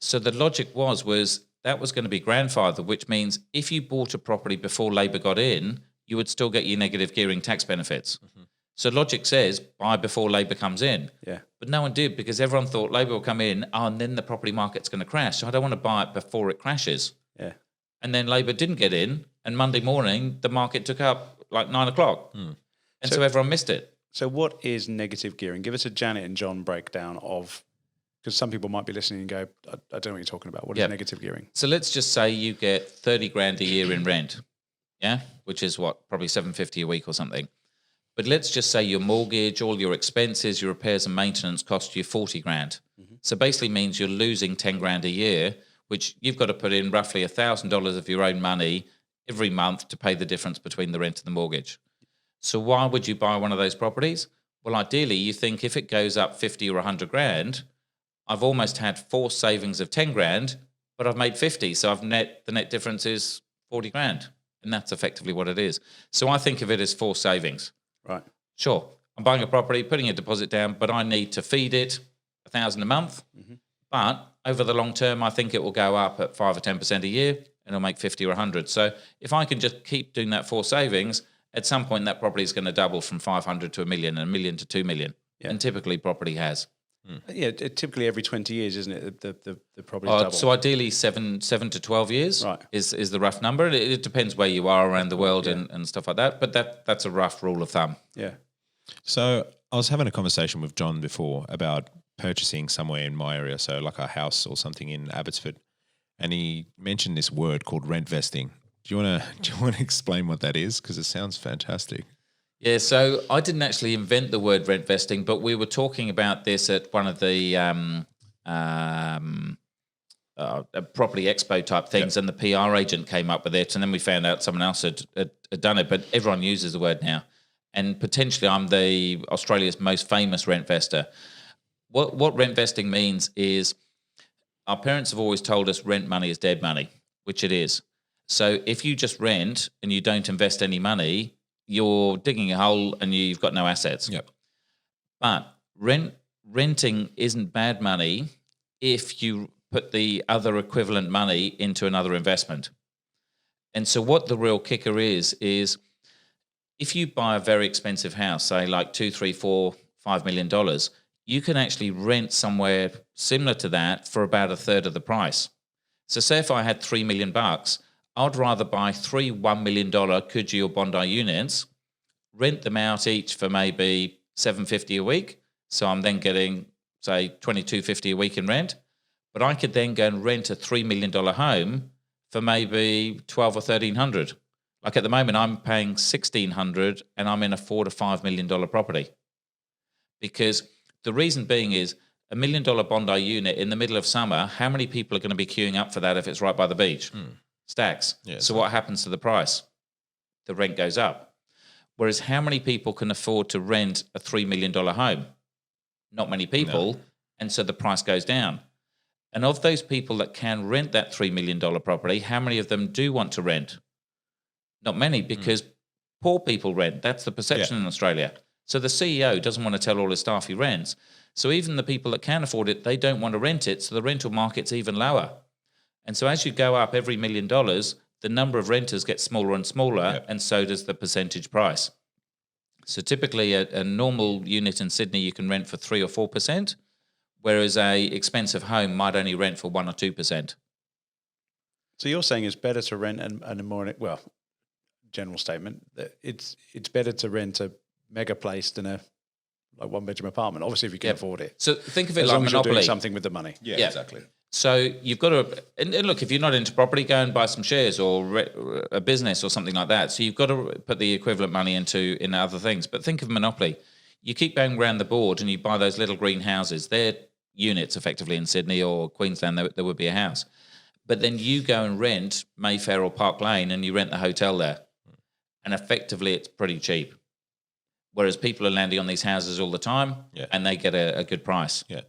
Speaker 3: So the logic was that was going to be grandfathered, which means if you bought a property before Labour got in, you would still get your negative gearing tax benefits. So logic says buy before Labour comes in.
Speaker 2: Yeah.
Speaker 3: But no one did because everyone thought Labour will come in, and then the property market's going to crash. So I don't want to buy it before it crashes.
Speaker 2: Yeah.
Speaker 3: And then Labour didn't get in, and Monday morning the market took up like 9 o'clock. And so everyone missed it.
Speaker 2: So what is negative gearing? Give us a Janet and John breakdown of, because some people might be listening and go, I don't know what you're talking about. What is negative gearing?
Speaker 3: So let's just say you get 30 grand a year in rent, which is what, probably $750 a week or something. But let's just say your mortgage, all your expenses, your repairs and maintenance cost you 40 grand. So basically means you're losing 10 grand a year, which you've got to put in roughly $1,000 of your own money every month to pay the difference between the rent and the mortgage. So why would you buy one of those properties? Well, ideally, you think if it goes up 50 or 100 grand, I've almost had forced savings of 10 grand, but I've made 50. So the net difference is 40 grand. And that's effectively what it is. So I think of it as forced savings.
Speaker 2: Right.
Speaker 3: Sure, I'm buying a property, putting a deposit down, but I need to feed it $1,000 a month. But over the long term, I think it will go up at 5 or 10% a year, and it'll make 50 or 100. So if I can just keep doing that for savings, at some point that property is going to double from 500 to a million, and a million to 2 million. Yeah. And typically property has.
Speaker 2: Yeah, typically every 20 years, isn't it? The property double.
Speaker 3: So ideally 7 to 12 years is the rough number. It depends where you are around the world and stuff like that. But that's a rough rule of thumb.
Speaker 2: Yeah.
Speaker 4: So I was having a conversation with John before about purchasing somewhere in my area, so like a house or something in Abbotsford, and he mentioned this word called rent vesting. Do you want to explain what that is? Because it sounds fantastic.
Speaker 3: Yeah, so I didn't actually invent the word rent vesting, but we were talking about this at one of the property expo type things, and the PR agent came up with it, and then we found out someone else had done it, but everyone uses the word now. And potentially I'm the Australia's most famous rent vester. What rent vesting means is our parents have always told us rent money is dead money, which it is. So if you just rent and you don't invest any money, you're digging a hole and you've got no assets.
Speaker 4: Yep.
Speaker 3: But renting isn't bad money if you put the other equivalent money into another investment. And so what the real kicker is if you buy a very expensive house, say like $2, $3, $4, $5 million, you can actually rent somewhere similar to that for about a third of the price. So say if I had $3 million, I'd rather buy three $1 million Coogee or Bondi units, rent them out each for maybe $750 a week. So I'm then getting, say, $22.50 a week in rent. But I could then go and rent a $3 million home for maybe $1,200 or $1,300. Like at the moment, I'm paying $1,600 and I'm in a $4 to $5 million property. Because the reason being is $1 million Bondi unit in the middle of summer, how many people are going to be queuing up for that if it's right by the beach? Stacks.
Speaker 4: Yeah,
Speaker 3: so what happens to the price? The rent goes up. Whereas how many people can afford to rent a $3 million home? Not many people. No. And so the price goes down. And of those people that can rent that $3 million property, how many of them do want to rent? Not many, because poor people rent. That's the perception in Australia. So the CEO doesn't want to tell all his staff he rents. So even the people that can afford it, they don't want to rent it. So the rental market's even lower. And so as you go up every $1 million, the number of renters gets smaller and smaller, and so does the percentage price. So typically a normal unit in Sydney you can rent for 3 or 4%, whereas a expensive home might only rent for 1 or 2%.
Speaker 2: So you're saying it's better to rent and a more, well, general statement, that it's better to rent a mega place than a like one bedroom apartment. Obviously, if you can afford it.
Speaker 3: So think of it
Speaker 2: as
Speaker 3: like
Speaker 2: long as
Speaker 3: Monopoly.
Speaker 2: you're doing something with the money.
Speaker 4: Yeah, exactly.
Speaker 3: So you've got to, and look, if you're not into property, go and buy some shares or a business or something like that. So you've got to put the equivalent money in other things. But think of Monopoly. You keep going around the board and you buy those little green houses. They're units effectively in Sydney or Queensland. There would be a house. But then you go and rent Mayfair or Park Lane and you rent the hotel there. And effectively, it's pretty cheap. Whereas people are landing on these houses all the time and they get a good price. Yeah.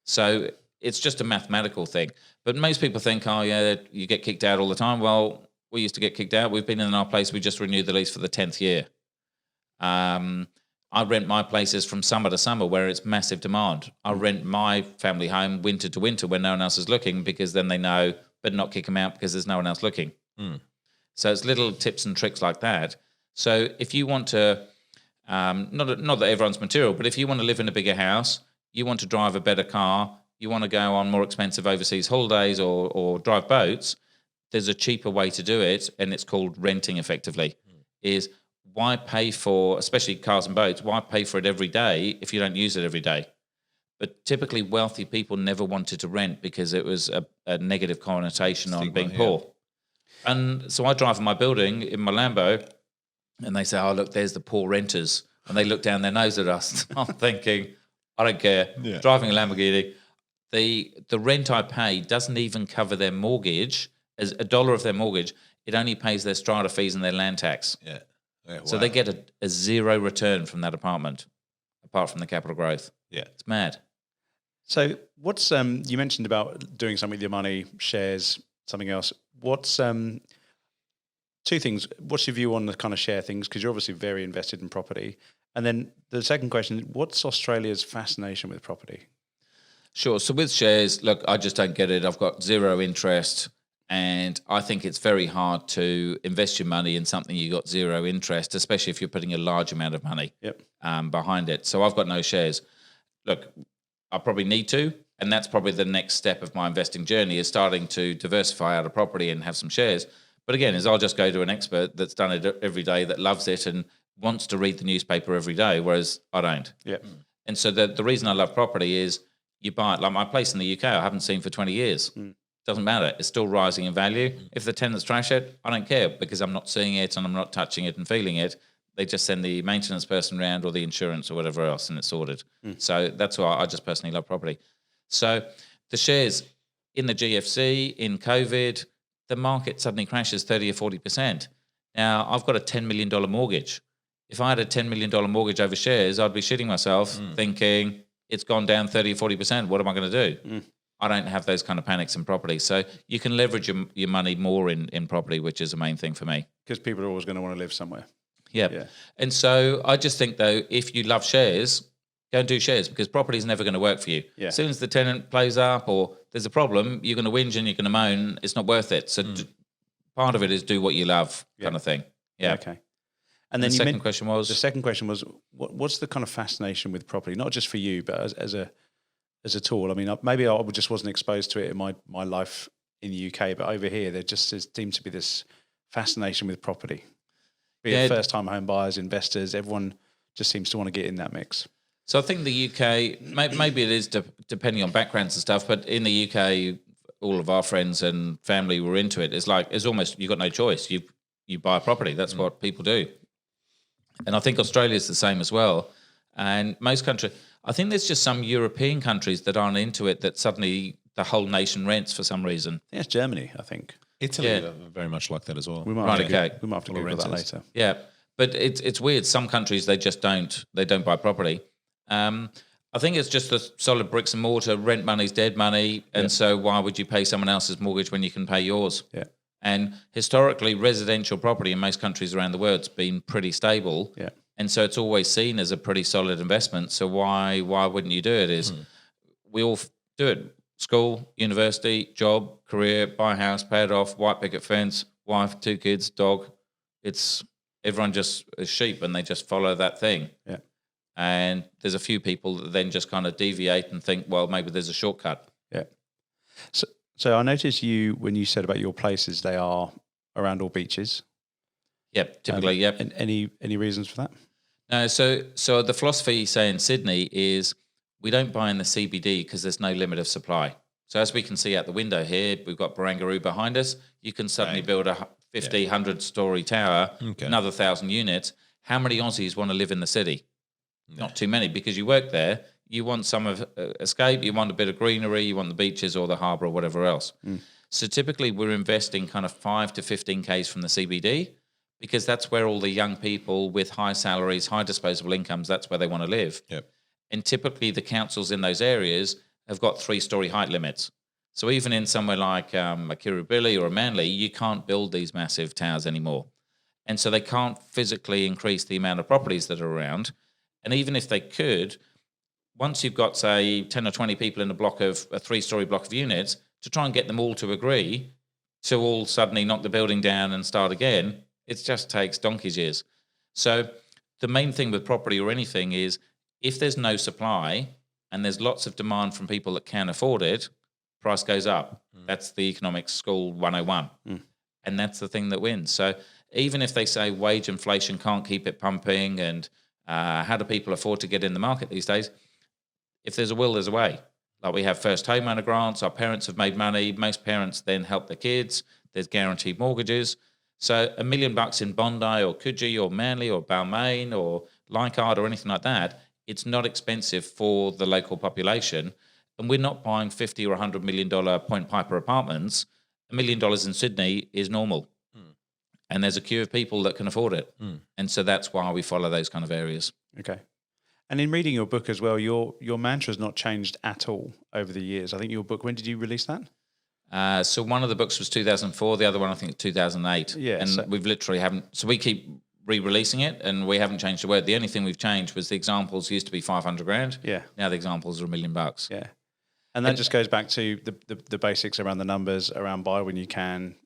Speaker 3: So it's just a mathematical thing. But most people think, oh, yeah, you get kicked out all the time. Well, we used to get kicked out. We've been in our place. We just renewed the lease for the 10th year. I rent my places from summer to summer where it's massive demand. I rent my family home winter to winter when no one else is looking, because then they know, but not kick them out because there's no one else looking. So it's little tips and tricks like that. So if you want to, not that everyone's material, but if you want to live in a bigger house, you want to drive a better car, you want to go on more expensive overseas holidays or drive boats, there's a cheaper way to do it, and it's called renting effectively. Is why pay for, especially cars and boats, why pay for it every day if you don't use it every day? But typically wealthy people never wanted to rent because it was a negative connotation on being poor. And so I drive in my building, in my Lambo, and they say, oh, look, there's the poor renters. And they look down their nose at us. I'm thinking, I don't care. Yeah. Driving a Lamborghini, the rent I pay doesn't even cover their mortgage. As $1 of their mortgage, it only pays their strata fees and their land tax. Yeah. So they get a zero return from that apartment, apart from the capital growth. Yeah. It's mad.
Speaker 2: So what's, you mentioned about doing something with your money, shares, something else. What's two things? What's your view on the kind of share things? Because you're obviously very invested in property. And then the second question, what's Australia's fascination with property?
Speaker 3: Sure. So with shares, look, I just don't get it. I've got zero interest. And I think it's very hard to invest your money in something you got zero interest, especially if you're putting a large amount of money behind it. So I've got no shares. Look, I probably need to. And that's probably the next step of my investing journey, is starting to diversify out of property and have some shares. But again, I'll just go to an expert that's done it every day, that loves it, and wants to read the newspaper every day, whereas I don't.
Speaker 2: Yeah.
Speaker 3: And so the reason I love property is you buy it. Like my place in the UK, I haven't seen for 20 years. Doesn't matter. It's still rising in value. If the tenants trash it, I don't care because I'm not seeing it and I'm not touching it and feeling it. They just send the maintenance person around or the insurance or whatever else and it's sorted. So that's why I just personally love property. So the shares in the GFC, in COVID, the market suddenly crashes 30 or 40%. Now, I've got a $10 million mortgage. If I had a $10 million mortgage over shares, I'd be shitting myself thinking it's gone down 30 or 40%. What am I going to do? I don't have those kind of panics in property. So you can leverage your money more in property, which is the main thing for me.
Speaker 2: Because people are always going to want to live somewhere.
Speaker 3: Yeah. And so I just think, though, if you love shares, go and do shares because property is never going to work for you.
Speaker 2: Yeah.
Speaker 3: As soon as the tenant plays up or there's a problem, you're going to whinge and you're going to moan. It's not worth it. So part of it is do what you love kind of thing. Yeah.
Speaker 2: Okay. And then
Speaker 3: the second question was?
Speaker 2: The second question was, what's the kind of fascination with property? Not just for you, but as a tool. I mean, maybe I just wasn't exposed to it in my life in the UK, but over here there just seems to be this fascination with property. Be it first-time home buyers, investors, everyone just seems to want to get in that mix.
Speaker 3: So I think the UK, maybe it is depending on backgrounds and stuff, but in the UK, all of our friends and family were into it. It's almost, you've got no choice. You buy a property. That's what people do. And I think Australia's the same as well. And most countries, I think there's just some European countries that aren't into it that suddenly the whole nation rents for some reason.
Speaker 2: Yeah, it's Germany, I think.
Speaker 4: Italy are very much like that as well.
Speaker 2: We might have to Google that later.
Speaker 3: Yeah, but it's weird. Some countries they just don't buy property. I think it's just the solid bricks and mortar. Rent money's dead money, and so why would you pay someone else's mortgage when you can pay yours?
Speaker 2: Yeah.
Speaker 3: And historically, residential property in most countries around the world has been pretty stable.
Speaker 2: Yeah.
Speaker 3: And so it's always seen as a pretty solid investment. So why wouldn't you do it? Is we all do it. School, university, job, career, buy a house, pay it off, white picket fence, wife, 2 kids, dog. It's everyone just is sheep and they just follow that thing.
Speaker 2: Yeah.
Speaker 3: And there's a few people that then just kind of deviate and think, well, maybe there's a shortcut.
Speaker 2: Yeah. So I noticed when you said about your places, they are around all beaches.
Speaker 3: Yep, typically, yep.
Speaker 2: And any reasons for that?
Speaker 3: No, so the philosophy, say in Sydney, is we don't buy in the CBD because there's no limit of supply. So as we can see out the window here, we've got Barangaroo behind us. You can suddenly build a 50, 100-story tower, another 1,000 units. How many Aussies want to live in the city? Not too many, because you work there. You want some of escape. You want a bit of greenery. You want the beaches or the harbour or whatever else. So typically we're investing kind of 5 to 15 Ks from the CBD because that's where all the young people with high salaries, high disposable incomes, that's where they want to live.
Speaker 4: Yep.
Speaker 3: And typically the councils in those areas have got 3-story height limits. So even in somewhere like a Kirribilli or a Manly, you can't build these massive towers anymore. And so they can't physically increase the amount of properties that are around. And even if they could, once you've got, say, 10 or 20 people in a 3-story block of units, to try and get them all to agree to all suddenly knock the building down and start again, it just takes donkey's years. So the main thing with property or anything is if there's no supply and there's lots of demand from people that can afford it, price goes up. That's the economics school 101. And that's the thing that wins. So even if they say wage inflation can't keep it pumping and how do people afford to get in the market these days? If there's a will, there's a way. Like we have first homeowner grants. Our parents have made money. Most parents then help their kids. There's guaranteed mortgages. So $1 million in Bondi or Coogee or Manly or Balmain or Leichhardt or anything like that, it's not expensive for the local population. And we're not buying $50 or $100 million Point Piper apartments. $1 million in Sydney is normal. And there's a queue of people that can afford it. And so that's why we follow those kind of areas.
Speaker 2: Okay. And in reading your book as well, your mantra has not changed at all over the years. I think your book, when did you release that?
Speaker 3: So one of the books was 2004. The other one, I think, 2008.
Speaker 2: Yeah.
Speaker 3: And we've literally haven't... So we keep re-releasing it and we haven't changed a word. The only thing we've changed was the examples used to be 500 grand.
Speaker 2: Yeah.
Speaker 3: Now the examples are $1 million.
Speaker 2: Yeah. And that just goes back to the basics around the numbers, around buy when you can,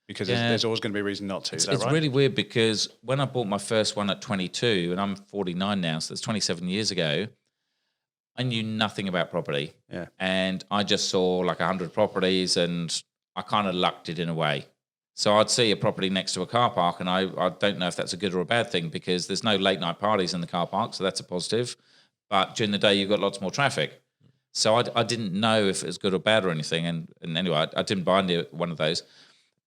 Speaker 2: because there's always going to be a reason not to. Is that
Speaker 3: it's
Speaker 2: right?
Speaker 3: really weird because when I bought my first one at 22, and I'm 49 now, so that's 27 years ago, I knew nothing about property.
Speaker 2: Yeah.
Speaker 3: And I just saw like 100 properties and I kind of lucked it in a way. So I'd see a property next to a car park, and I don't know if that's a good or a bad thing, because there's no late night parties in the car park, so that's a positive. But during the day, you've got lots more traffic. So I didn't know if it was good or bad or anything. And anyway, I didn't buy one of those.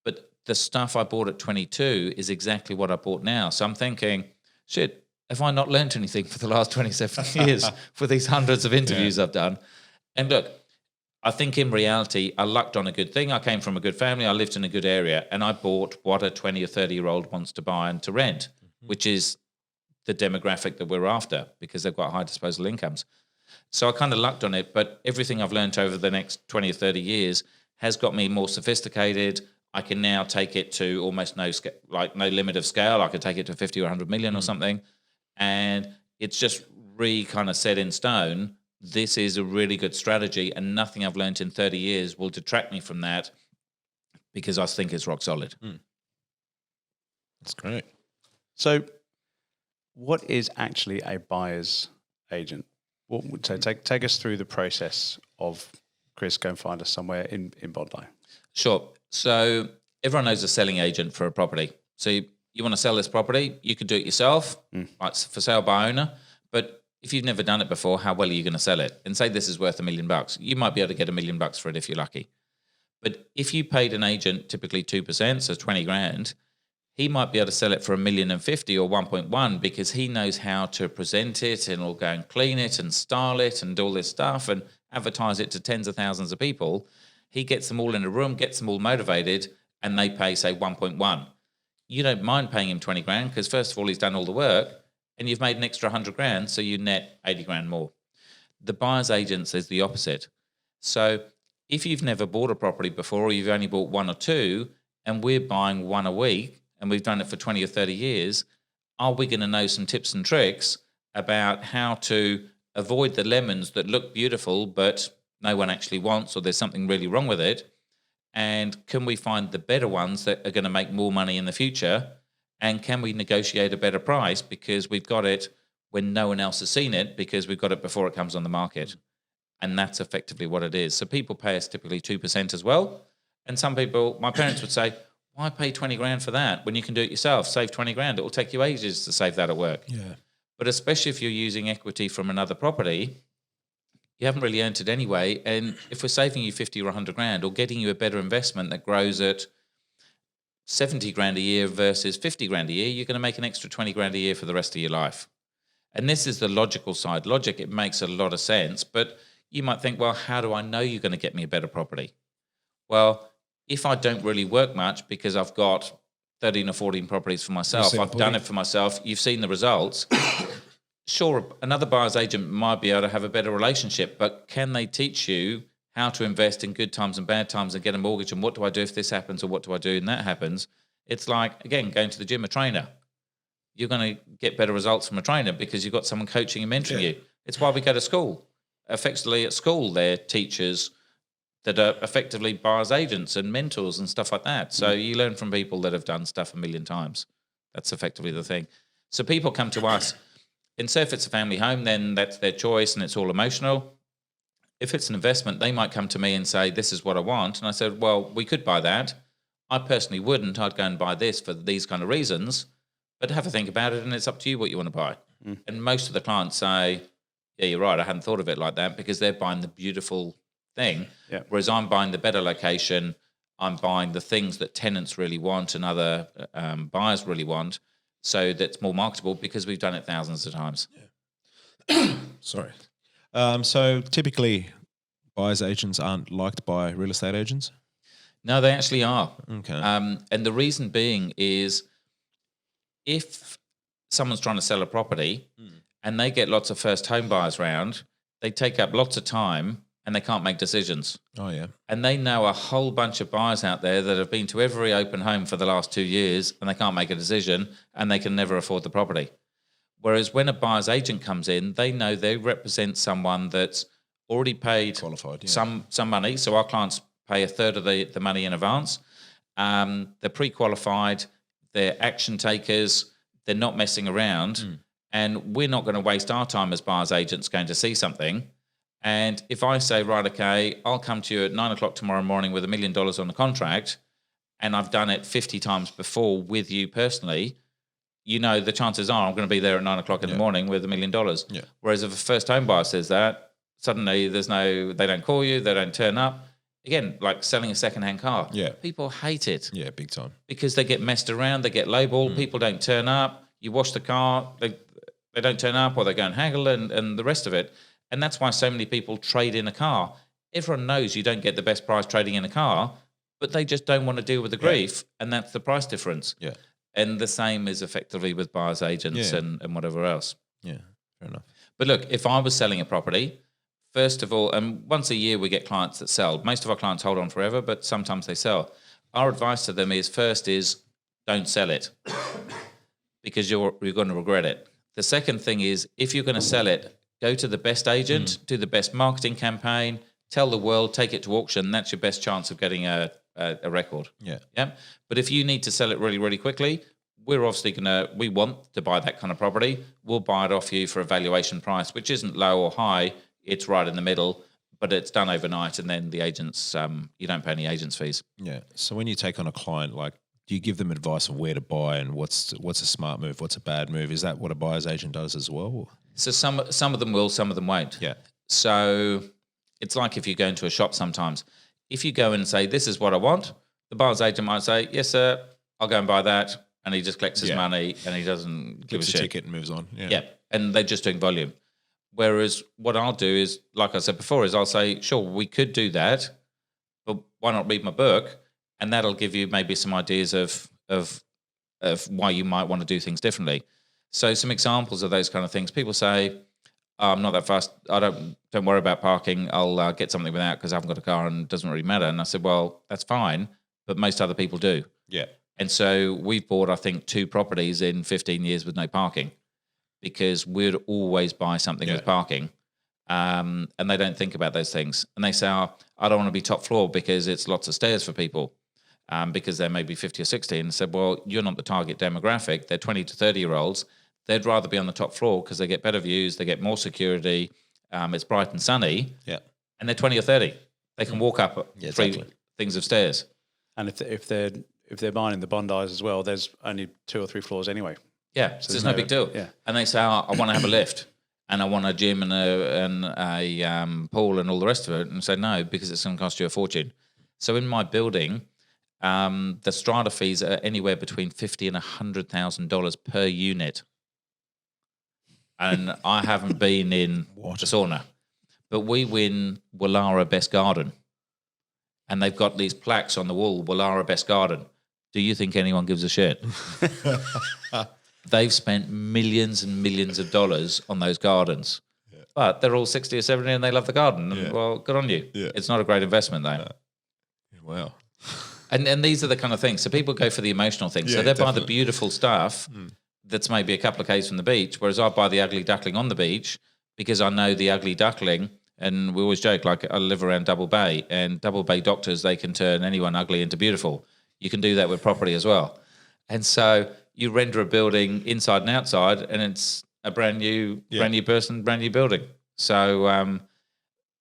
Speaker 3: But the stuff I bought at 22 is exactly what I bought now. So I'm thinking, shit, have I not learned anything for the last 27 years for these hundreds of interviews I've done? And look, I think in reality, I lucked on a good thing. I came from a good family. I lived in a good area, and I bought what a 20 or 30-year-old wants to buy and to rent, which is the demographic that we're after, because they've got high disposable incomes. So I kind of lucked on it, but everything I've learned over the next 20 or 30 years has got me more sophisticated. I can now take it to almost no limit of scale. I could take it to 50 or 100 million or something. And it's just kind of set in stone. This is a really good strategy, and nothing I've learned in 30 years will detract me from that, because I think it's rock solid.
Speaker 4: That's great.
Speaker 2: So what is actually a buyer's agent? So take us through the process of, Chris, go and find us somewhere in Bodlow.
Speaker 3: Sure. So everyone knows a selling agent for a property. So you want to sell this property, you could do it yourself, like for sale by owner. But if you've never done it before, how well are you going to sell it? And say this is worth $1 million. You might be able to get $1 million for it if you're lucky. But if you paid an agent typically 2%, so 20 grand, he might be able to sell it for $1.05 million or 1.1, because he knows how to present it, and will go and clean it and style it and do all this stuff and advertise it to tens of thousands of people. He gets them all in a room, gets them all motivated, and they pay, say, 1.1. You don't mind paying him 20 grand, because first of all, he's done all the work, and you've made an extra 100 grand, so you net 80 grand more. The buyer's agent is the opposite. So if you've never bought a property before, or you've only bought one or two, and we're buying one a week, and we've done it for 20 or 30 years, are we going to know some tips and tricks about how to avoid the lemons that look beautiful but no one actually wants, or there's something really wrong with it? And can we find the better ones that are going to make more money in the future? And can we negotiate a better price because we've got it when no one else has seen it, because we've got it before it comes on the market? And that's effectively what it is. So people pay us typically 2% as well. And some people, my parents would say, why pay 20 grand for that when you can do it yourself? Save 20 grand. It will take you ages to save that at work.
Speaker 4: Yeah.
Speaker 3: But especially if you're using equity from another property, you haven't really earned it anyway. And if we're saving you 50 or 100 grand, or getting you a better investment that grows at 70 grand a year versus 50 grand a year, you're going to make an extra 20 grand a year for the rest of your life. And this is the logical side. Logic, it makes a lot of sense. But you might think, well, how do I know you're going to get me a better property? Well, if I don't really work much because I've got 13 or 14 properties for myself, I've done it for myself, you've seen the results. Sure, another buyer's agent might be able to have a better relationship, but can they teach you how to invest in good times and bad times and get a mortgage, and what do I do if this happens, or what do I do and that happens? It's like, again, going to the gym, a trainer. You're going to get better results from a trainer because you've got someone coaching and mentoring you. It's why we go to school. Effectively at school, they're teachers that are effectively buyer's agents and mentors and stuff like that. So you learn from people that have done stuff a million times. That's effectively the thing. So people come to us, and so if it's a family home, then that's their choice and it's all emotional. If it's an investment, they might come to me and say, this is what I want. And I said, well, we could buy that. I personally wouldn't. I'd go and buy this for these kind of reasons. But have a think about it, and it's up to you what you want to buy. And most of the clients say, yeah, you're right, I hadn't thought of it like that, because they're buying the beautiful thing. Yeah. Whereas I'm buying the better location. I'm buying the things that tenants really want and other buyers really want. So that's more marketable because we've done it thousands of times.
Speaker 4: Yeah. Sorry. So typically buyer's agents aren't liked by real estate agents?
Speaker 3: No, they actually are.
Speaker 4: Okay.
Speaker 3: And the reason being is if someone's trying to sell a property and they get lots of first home buyers round, they take up lots of time and they can't make decisions.
Speaker 4: Oh, yeah.
Speaker 3: And they know a whole bunch of buyers out there that have been to every open home for the last 2 years and they can't make a decision and they can never afford the property. Whereas when a buyer's agent comes in, they know they represent someone that's already paid
Speaker 4: qualified,
Speaker 3: some money. So our clients pay a third of the money in advance. They're pre-qualified, they're action takers, they're not messing around. And we're not going to waste our time as buyer's agents going to see something. And if I say, right, okay, I'll come to you at 9 o'clock tomorrow morning with $1 million on the contract, and I've done it 50 times before with you personally, you know the chances are I'm going to be there at 9 o'clock in the morning with $1 million.
Speaker 4: Yeah.
Speaker 3: Whereas if a first home buyer says that, suddenly they don't call you, they don't turn up. Again, like selling a second-hand car.
Speaker 4: Yeah.
Speaker 3: People hate it.
Speaker 4: Yeah, big time.
Speaker 3: Because they get messed around, they get lowballed, people don't turn up, you wash the car, they don't turn up, or they go and haggle and the rest of it. And that's why so many people trade in a car. Everyone knows you don't get the best price trading in a car, but they just don't want to deal with the grief, and that's the price difference.
Speaker 4: Yeah.
Speaker 3: And the same is effectively with buyer's agents and whatever else.
Speaker 4: Yeah, fair enough.
Speaker 3: But look, if I was selling a property, first of all, and once a year we get clients that sell. Most of our clients hold on forever, but sometimes they sell. Our advice to them is first is don't sell it because you're going to regret it. The second thing is if you're going to sell it, go to the best agent, do the best marketing campaign, tell the world, take it to auction. That's your best chance of getting a record. Yeah. But if you need to sell it really, really quickly, we're obviously we want to buy that kind of property. We'll buy it off you for a valuation price, which isn't low or high. It's right in the middle, but it's done overnight. And then the agents, you don't pay any agents fees.
Speaker 4: Yeah. So when you take on a client, like, do you give them advice of where to buy and what's a smart move, what's a bad move? Is that what a buyer's agent does as well?
Speaker 3: So some of them will, some of them won't.
Speaker 4: Yeah.
Speaker 3: So it's like if you go into a shop sometimes. If you go and say, this is what I want, the buyer's agent might say, yes, sir, I'll go and buy that. And he just collects his money and he doesn't give a shit.
Speaker 4: Ticket and moves on.
Speaker 3: Yeah. And they're just doing volume. Whereas what I'll do is, like I said before, is I'll say, sure, we could do that, but why not read my book? And that'll give you maybe some ideas of why you might want to do things differently. So some examples of those kind of things. People say, I'm not that fast. I don't worry about parking. I'll get something without because I haven't got a car and it doesn't really matter. And I said, well, that's fine, but most other people do.
Speaker 4: Yeah.
Speaker 3: And so we've bought, I think, 2 properties in 15 years with no parking because we'd always buy something with parking. And they don't think about those things. And they say, I don't want to be top floor because it's lots of stairs for people because they're maybe 50 or 60. And I said, well, you're not the target demographic. They're 20 to 30-year-olds. They'd rather be on the top floor because they get better views, they get more security, it's bright and sunny, and they're 20 or 30. They can walk up 3 things of stairs.
Speaker 2: And if they're buying in the Bondis as well, there's only 2 or 3 floors anyway.
Speaker 3: Yeah, so there's no big deal.
Speaker 2: Yeah.
Speaker 3: And they say, I want to have a lift, and I want a gym and a pool and all the rest of it, and say no because it's going to cost you a fortune. So in my building, the strata fees are anywhere between $50,000 and $100,000 per unit. And I haven't been in the sauna, but we win Wallara Best Garden. And they've got these plaques on the wall, Wallara Best Garden. Do you think anyone gives a shit? They've spent millions and millions of dollars on those gardens. Yeah. But they're all 60 or 70 and they love the garden. And, well, good on you. Yeah. It's not a great investment, though.
Speaker 4: Wow.
Speaker 3: And these are the kind of things. So people go for the emotional things. So they buy the beautiful stuff that's maybe a couple of k's from the beach, whereas I buy the ugly duckling on the beach because I know the ugly duckling, and we always joke, like I live around Double Bay, and Double Bay doctors, they can turn anyone ugly into beautiful. You can do that with property as well. And so you render a building inside and outside, and it's a brand new person, brand new building. So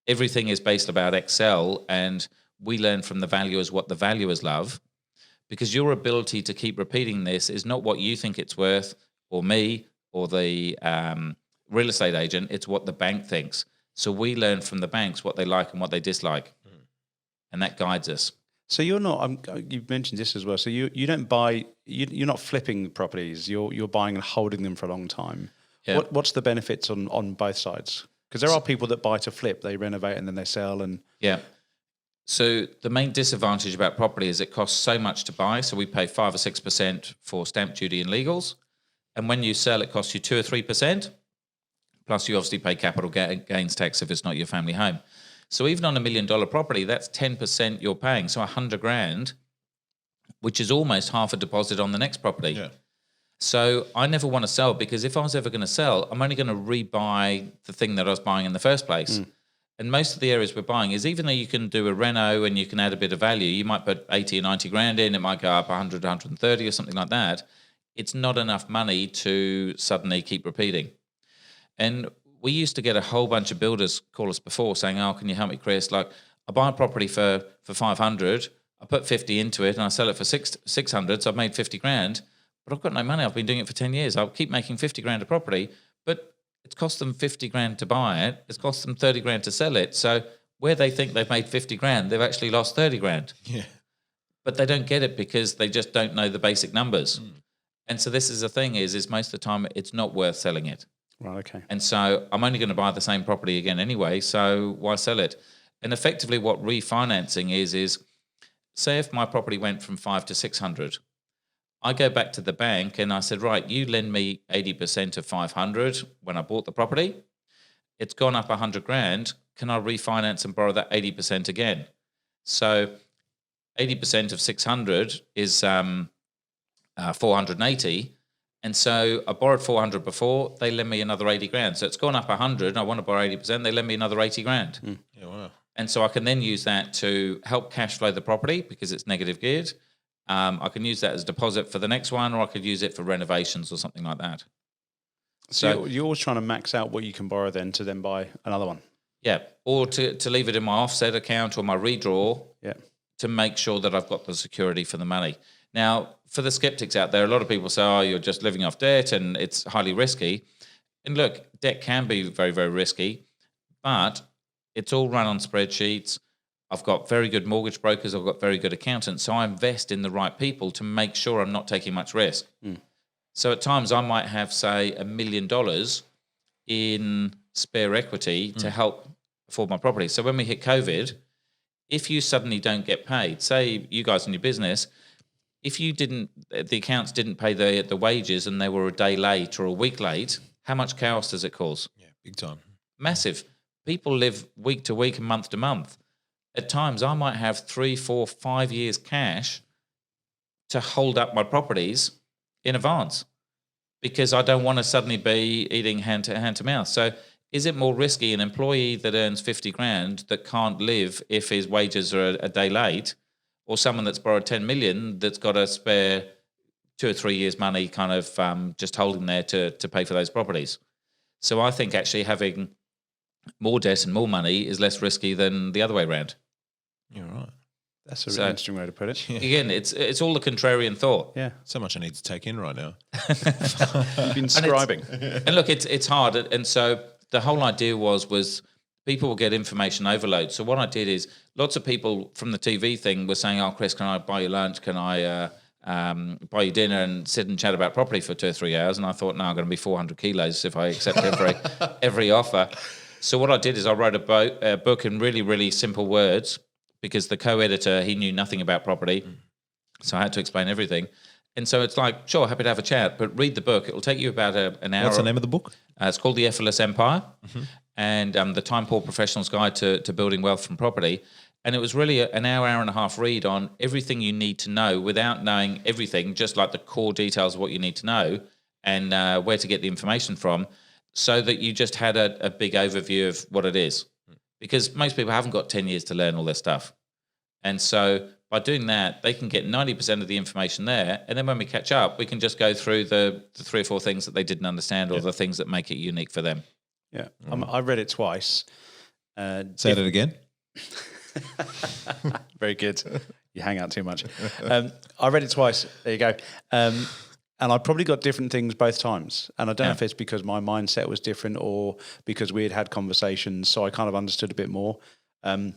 Speaker 3: everything is based about Excel, and we learn from the valuers what the valuers love. Because your ability to keep repeating this is not what you think it's worth, or me, or the real estate agent. It's what the bank thinks. So we learn from the banks what they like and what they dislike, and that guides us.
Speaker 2: So you're not. You've mentioned this as well. So you don't buy. You're not flipping properties. You're buying and holding them for a long time. Yeah. What's the benefits on both sides? Because there are people that buy to flip. They renovate and then they sell. And
Speaker 3: So the main disadvantage about property is it costs so much to buy. So we pay 5 or 6% for stamp duty and legals. And when you sell, it costs you 2 or 3%. Plus you obviously pay capital gains tax if it's not your family home. So even on $1 million property, that's 10% you're paying. So $100,000, which is almost half a deposit on the next property. Yeah. So I never want to sell because if I was ever going to sell, I'm only going to rebuy the thing that I was buying in the first place. And most of the areas we're buying is, even though you can do a reno and you can add a bit of value, you might put 80 or 90 grand in, it might go up 100, 130 or something like that. It's not enough money to suddenly keep repeating. And we used to get a whole bunch of builders call us before saying, oh, can you help me, Chris? Like, I buy a property for 500, I put 50 into it and I sell it for 600, so I've made 50 grand, but I've got no money. I've been doing it for 10 years. I'll keep making 50 grand a property, but it's cost them 50 grand to buy it. It's cost them 30 grand to sell it. So where they think they've made 50 grand, they've actually lost 30 grand.
Speaker 4: Yeah.
Speaker 3: But they don't get it because they just don't know the basic numbers. And so this is the thing is most of the time it's not worth selling it.
Speaker 2: Right, okay.
Speaker 3: And so I'm only going to buy the same property again anyway, so why sell it? And effectively what refinancing is say if my property went from 5 to 600, I go back to the bank and I said, right, you lend me 80% of 500 when I bought the property. It's gone up 100 grand. Can I refinance and borrow that 80% again? So 80% of 600 is 480. And so I borrowed 400 before, they lend me another 80 grand. So it's gone up 100, I want to borrow 80%, they lend me another 80 grand.
Speaker 4: Yeah, wow.
Speaker 3: And so I can then use that to help cash flow the property because it's negative geared. I can use that as deposit for the next one, or I could use it for renovations or something like that.
Speaker 2: So you're always trying to max out what you can borrow then to then buy another one.
Speaker 3: Yeah, or to leave it in my offset account or my redraw
Speaker 2: Yeah.
Speaker 3: to make sure that I've got the security for the money. Now, for the skeptics out there, a lot of people say, oh, you're just living off debt and it's highly risky. And look, debt can be very, very risky, but it's all run on spreadsheets. I've got very good mortgage brokers. I've got very good accountants. So I invest in the right people to make sure I'm not taking much risk. So at times I might have, say, $1 million in spare equity to help afford my property. So when we hit COVID, if you suddenly don't get paid, say you guys in your business, if the accounts didn't pay the wages and they were a day late or a week late, how much chaos does it cause?
Speaker 4: Yeah, big time.
Speaker 3: Massive. People live week to week and month to month. At times I might have 3, 4, 5 years cash to hold up my properties in advance because I don't want to suddenly be eating hand to mouth. So is it more risky an employee that earns 50 grand that can't live if his wages are a day late, or someone that's borrowed 10 million that's got a spare 2 or 3 years money kind of just holding there to pay for those properties? So I think actually having more debt and more money is less risky than the other way around.
Speaker 4: You're right.
Speaker 2: That's a really interesting way to put it.
Speaker 3: Again, it's all the contrarian thought.
Speaker 2: Yeah.
Speaker 4: So much I need to take in right now.
Speaker 2: You've been scribing.
Speaker 3: And look, it's hard. And so the whole idea was people will get information overload. So what I did is lots of people from the TV thing were saying, oh, Chris, can I buy you lunch? Can I buy you dinner and sit and chat about property for 2 or 3 hours? And I thought, no, I'm going to be 400 kilos if I accept every offer. So what I did is I wrote a book in really, really simple words because the co-editor, he knew nothing about property. So I had to explain everything. And so it's like, sure, happy to have a chat, but read the book. It will take you about an hour.
Speaker 4: What's the name of the book?
Speaker 3: It's called The Effortless Empire and the Time Poor Professional's Guide to Building Wealth from Property. And it was really an hour and a half read on everything you need to know without knowing everything, just like the core details of what you need to know and where to get the information from, so that you just had a big overview of what it is. Because most people haven't got 10 years to learn all this stuff. And so by doing that, they can get 90% of the information there. And then when we catch up, we can just go through the 3 or 4 things that they didn't understand or the things that make it unique for them.
Speaker 2: Yeah. I read it twice.
Speaker 4: Say that again.
Speaker 2: Very good. You hang out too much. I read it twice. There you go. And I probably got different things both times. And I don't know if it's because my mindset was different or because we had conversations, so I kind of understood a bit more. I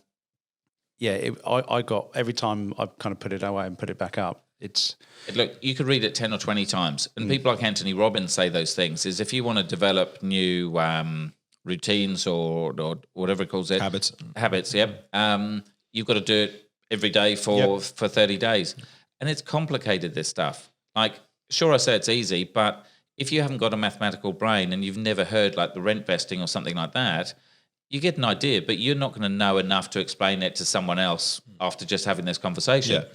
Speaker 2: got, every time I kind of put it away and put it back up,
Speaker 3: Look, you could read it 10 or 20 times. And people like Anthony Robbins say those things, is if you want to develop new routines or whatever it calls it. Habits, yep. You've got to do it every day for 30 days. And it's complicated, this stuff. Like, sure, I say it's easy, but if you haven't got a mathematical brain and you've never heard like the rent vesting or something like that, you get an idea, but you're not going to know enough to explain it to someone else after just having this conversation. Yeah.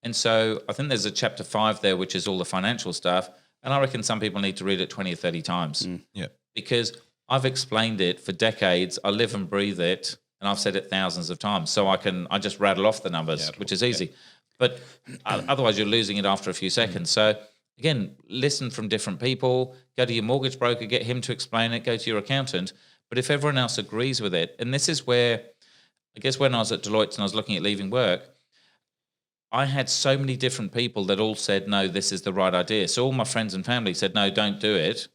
Speaker 3: And so I think there's a chapter 5 there, which is all the financial stuff. And I reckon some people need to read it 20 or 30 times.
Speaker 4: Yeah.
Speaker 3: Because I've explained it for decades. I live and breathe it, and I've said it thousands of times. So I just rattle off the numbers, which is easy. Yeah. But otherwise you're losing it after a few seconds. So again, listen from different people, go to your mortgage broker, get him to explain it, go to your accountant. But if everyone else agrees with it, and this is where, I guess when I was at Deloitte and I was looking at leaving work, I had so many different people that all said, no, this is the right idea. So all my friends and family said, no, don't do it.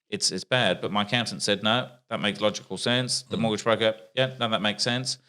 Speaker 3: It's bad. But my accountant said, no, that makes logical sense. The mortgage broker, yeah, no, that makes sense.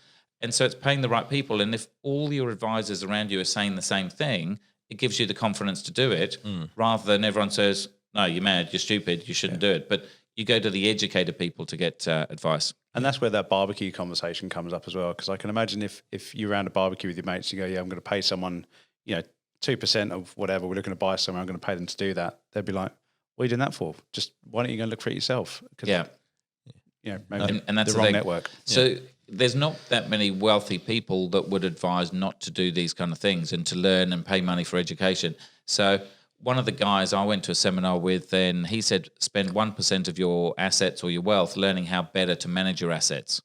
Speaker 3: And so it's paying the right people. And if all your advisors around you are saying the same thing, it gives you the confidence to do it rather than everyone says, no, you're mad, you're stupid, you shouldn't do it. But you go to the educated people to get advice.
Speaker 2: And that's where that barbecue conversation comes up as well. Because I can imagine if you're around a barbecue with your mates, you go, yeah, I'm going to pay someone, 2% of whatever, we're looking to buy somewhere, I'm going to pay them to do that. They'd be like, what are you doing that for? Just why don't you go and look for it yourself?
Speaker 3: Yeah.
Speaker 2: Maybe
Speaker 3: and that's
Speaker 2: the wrong
Speaker 3: thing.
Speaker 2: network.
Speaker 3: So there's not that many wealthy people that would advise not to do these kind of things and to learn and pay money for education. So one of the guys I went to a seminar with, then he said, spend 1% of your assets or your wealth learning how better to manage your assets,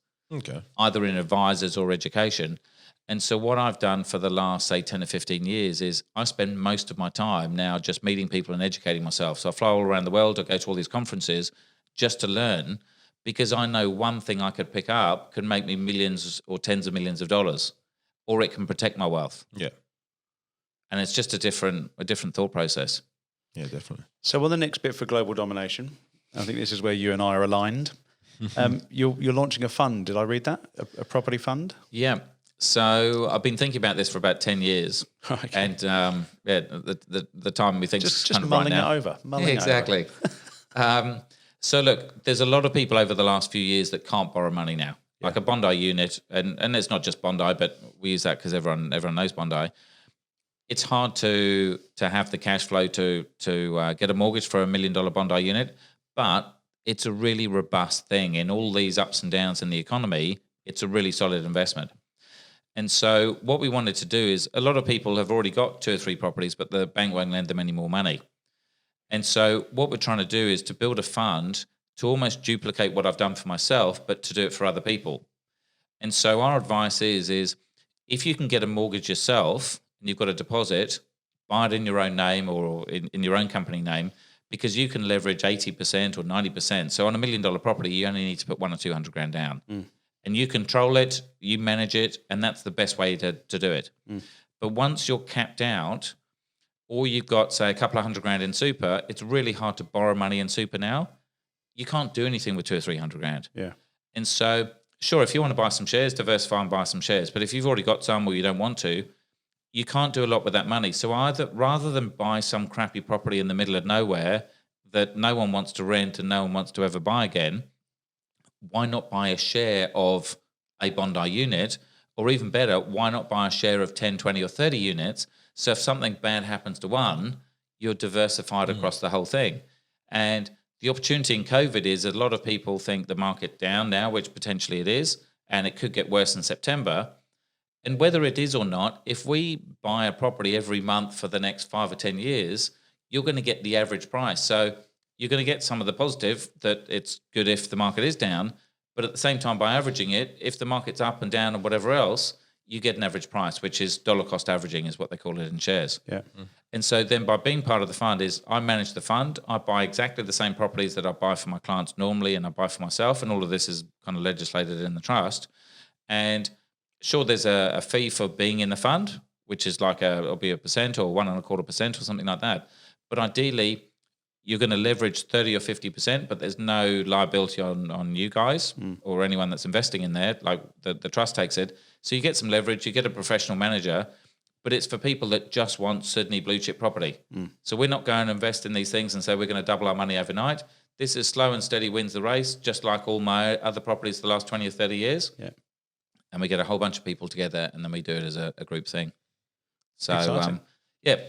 Speaker 3: either in advisors or education. And so what I've done for the last, say, 10 or 15 years is I spend most of my time now just meeting people and educating myself. So I fly all around the world, I go to all these conferences just to learn, because I know one thing I could pick up can make me millions or tens of millions of dollars, or it can protect my wealth.
Speaker 4: Yeah.
Speaker 3: And it's just a different thought process.
Speaker 4: Yeah, definitely.
Speaker 2: So on the next bit for global domination, I think this is where you and I are aligned. You're launching a fund. Did I read that? A property fund?
Speaker 3: Yeah. So I've been thinking about this for about 10 years.
Speaker 2: Okay.
Speaker 3: And the time we think
Speaker 2: Just
Speaker 3: kind of
Speaker 2: mulling
Speaker 3: right now.
Speaker 2: it over. Mulling
Speaker 3: Yeah,
Speaker 2: it
Speaker 3: exactly. So look, there's a lot of people over the last few years that can't borrow money now. Like a Bondi unit, and it's not just Bondi, but we use that because everyone knows Bondi. It's hard to have the cash flow to get a mortgage for $1 million Bondi unit, but it's a really robust thing. In all these ups and downs in the economy, it's a really solid investment. And so what we wanted to do is, a lot of people have already got 2 or 3 properties, but the bank won't lend them any more money. And so what we're trying to do is to build a fund to almost duplicate what I've done for myself, but to do it for other people. And so our advice is if you can get a mortgage yourself and you've got a deposit, buy it in your own name or in your own company name, because you can leverage 80% or 90%. So on $1 million property, you only need to put 100 or 200 grand down. And you control it, you manage it, and that's the best way to do it. But once you're capped out, or you've got, say, a couple of $100 grand in super, it's really hard to borrow money in super now. You can't do anything with 200 or 300 grand.
Speaker 2: Yeah.
Speaker 3: And so, sure, if you want to buy some shares, diversify and buy some shares. But if you've already got some or you don't want to, you can't do a lot with that money. So rather than buy some crappy property in the middle of nowhere that no one wants to rent and no one wants to ever buy again, why not buy a share of a Bondi unit? Or even better, why not buy a share of 10, 20 or 30 units? So if something bad happens to one, you're diversified across the whole thing. And the opportunity in COVID is a lot of people think the market down now, which potentially it is, and it could get worse in September. And whether it is or not, if we buy a property every month for the next 5 or 10 years, you're going to get the average price. So you're going to get some of the positive that it's good if the market is down, but at the same time, by averaging it, if the market's up and down and whatever else, you get an average price, which is dollar cost averaging is what they call it in shares.
Speaker 2: Yeah.
Speaker 3: And so then by being part of the fund is I manage the fund. I buy exactly the same properties that I buy for my clients normally and I buy for myself. And all of this is kind of legislated in the trust. And sure, there's a fee for being in the fund, which is like it'll be 1% or 1.25% or something like that. But ideally, you're going to leverage 30 or 50%, but there's no liability on you guys or anyone that's investing in there. Like the trust takes it. So you get some leverage, you get a professional manager, but it's for people that just want Sydney blue chip property. So we're not going to invest in these things and say we're going to double our money overnight. This is slow and steady wins the race, just like all my other properties the last 20 or 30 years.
Speaker 2: Yeah.
Speaker 3: And we get a whole bunch of people together and then we do it as a group thing. So,
Speaker 2: Exciting.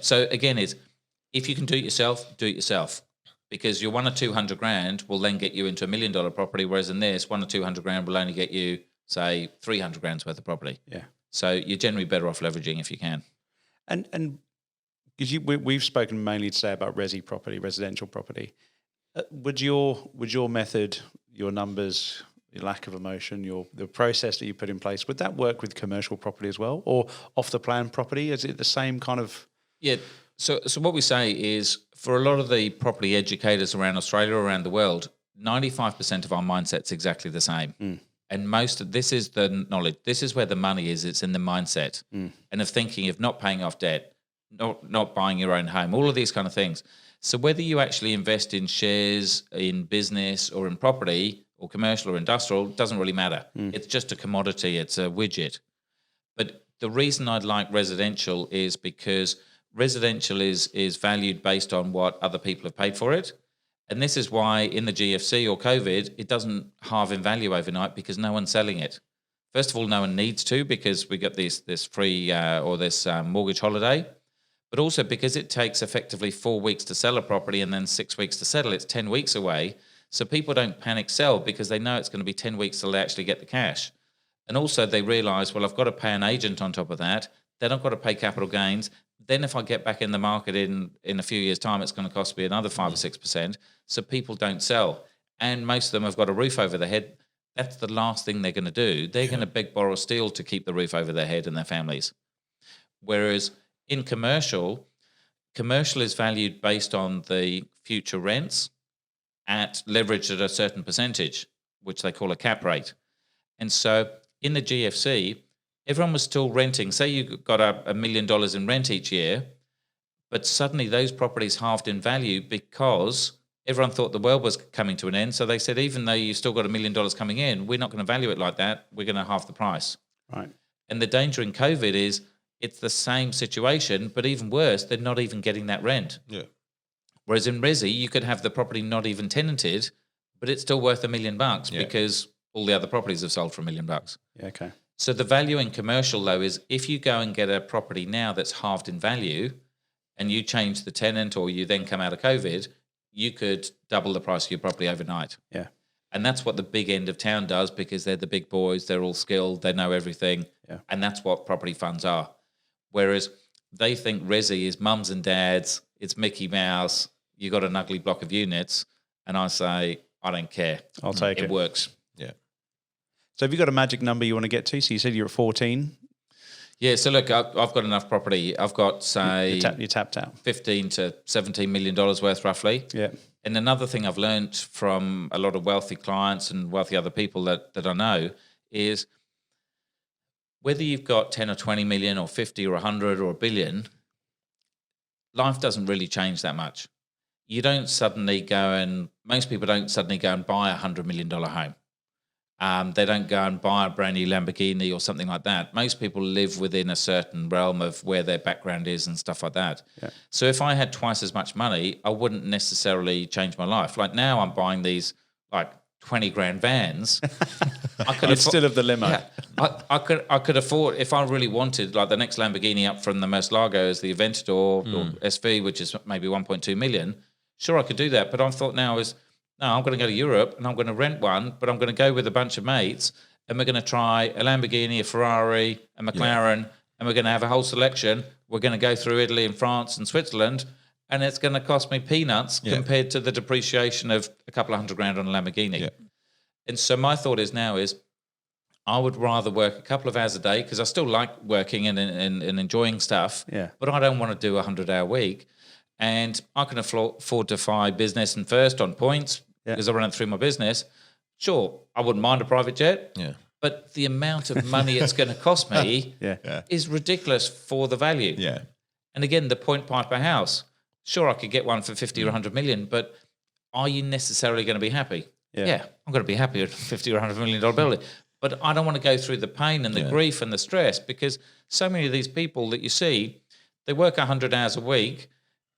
Speaker 3: So again, if you can do it yourself, do it yourself. Because your 100 or 200 grand will then get you into $1 million property, whereas in this, 100 or 200 grand will only get you, say, 300 grand's worth of property.
Speaker 2: Yeah.
Speaker 3: So you're generally better off leveraging if you can.
Speaker 2: And because we've spoken mainly today about residential property. Would your method, your numbers, your lack of emotion, the process that you put in place, would that work with commercial property as well, or off the plan property? Is it the same kind of?
Speaker 3: Yeah. So what we say is, for a lot of the property educators around Australia, around the world, 95% of our mindset's exactly the same. And this is the knowledge. This is where the money is. It's in the mindset and of thinking of not paying off debt, not buying your own home, all of these kind of things. So whether you actually invest in shares, in business or in property or commercial or industrial, doesn't really matter. It's just a commodity. It's a widget. But the reason I'd like residential is because residential is valued based on what other people have paid for it. And this is why in the GFC or COVID, it doesn't halve in value overnight because no one's selling it. First of all, no one needs to because we got this free or this mortgage holiday, but also because it takes effectively 4 weeks to sell a property and then 6 weeks to settle. It's 10 weeks away. So people don't panic sell because they know it's going to be 10 weeks till they actually get the cash. And also they realise, well, I've got to pay an agent on top of that. Then I've got to pay capital gains. Then if I get back in the market in a few years' time, it's going to cost me another 5 or 6%. So people don't sell. And most of them have got a roof over their head. That's the last thing they're going to do. They're going to beg, borrow, steal to keep the roof over their head and their families. Whereas in commercial is valued based on the future rents at leveraged at a certain percentage, which they call a cap rate. And so in the GFC, everyone was still renting. Say you got $1 million in rent each year, but suddenly those properties halved in value because everyone thought the world was coming to an end. So they said, even though you've still got $1 million coming in, we're not going to value it like that. We're going to halve the price.
Speaker 2: Right.
Speaker 3: And the danger in COVID is it's the same situation, but even worse, they're not even getting that rent.
Speaker 4: Yeah.
Speaker 3: Whereas in Resi, you could have the property not even tenanted, but it's still worth $1 million because all the other properties have sold for $1 million.
Speaker 2: Yeah, okay.
Speaker 3: So the value in commercial, though, is if you go and get a property now that's halved in value and you change the tenant or you then come out of COVID, you could double the price of your property overnight.
Speaker 2: Yeah.
Speaker 3: And that's what the big end of town does because they're the big boys, they're all skilled, they know everything.
Speaker 2: Yeah.
Speaker 3: And that's what property funds are. Whereas they think Resi is mums and dads, it's Mickey Mouse, you got an ugly block of units. And I say, I don't care.
Speaker 2: I'll take it.
Speaker 3: It works.
Speaker 4: Yeah.
Speaker 2: So have you got a magic number you want to get to? So you said you're at 14.
Speaker 3: Yeah, so look, I've got enough property. I've got, say,
Speaker 2: You're tapped out.
Speaker 3: $15 to $17 million worth roughly.
Speaker 2: Yeah.
Speaker 3: And another thing I've learned from a lot of wealthy clients and wealthy other people that I know is whether you've got 10 or 20 million or 50 or 100 or a billion, life doesn't really change that much. You don't suddenly most people don't suddenly go and buy $100 million home. They don't go and buy a brand new Lamborghini or something like that. Most people live within a certain realm of where their background is and stuff like that.
Speaker 2: Yeah.
Speaker 3: So if I had twice as much money, I wouldn't necessarily change my life. Like now I'm buying these like 20 grand vans. I could
Speaker 2: Still have the limo.
Speaker 3: Yeah, I could afford, if I really wanted, like the next Lamborghini up from the Murcielago is the Aventador or SV, which is maybe 1.2 million. Sure, I could do that. But I thought now is, no, I'm going to go to Europe and I'm going to rent one, but I'm going to go with a bunch of mates and we're going to try a Lamborghini, a Ferrari, a McLaren, and we're going to have a whole selection. We're going to go through Italy and France and Switzerland, and it's going to cost me peanuts compared to the depreciation of a couple of $100,000 on a Lamborghini. Yeah. And so my thought is now is I would rather work a couple of hours a day because I still like working and enjoying stuff, but I don't want to do a 100-hour week. And I can afford to fly business and first on points because I run it through my business. Sure, I wouldn't mind a private jet, but the amount of money it's going to cost me is ridiculous for the value.
Speaker 4: Yeah.
Speaker 3: And again, the Point Piper house, sure, I could get one for 50 or 100 million, but are you necessarily going to be happy? Yeah, I'm going to be happy with a 50 or $100 million building. But I don't want to go through the pain and the grief and the stress because so many of these people that you see, they work 100 hours a week,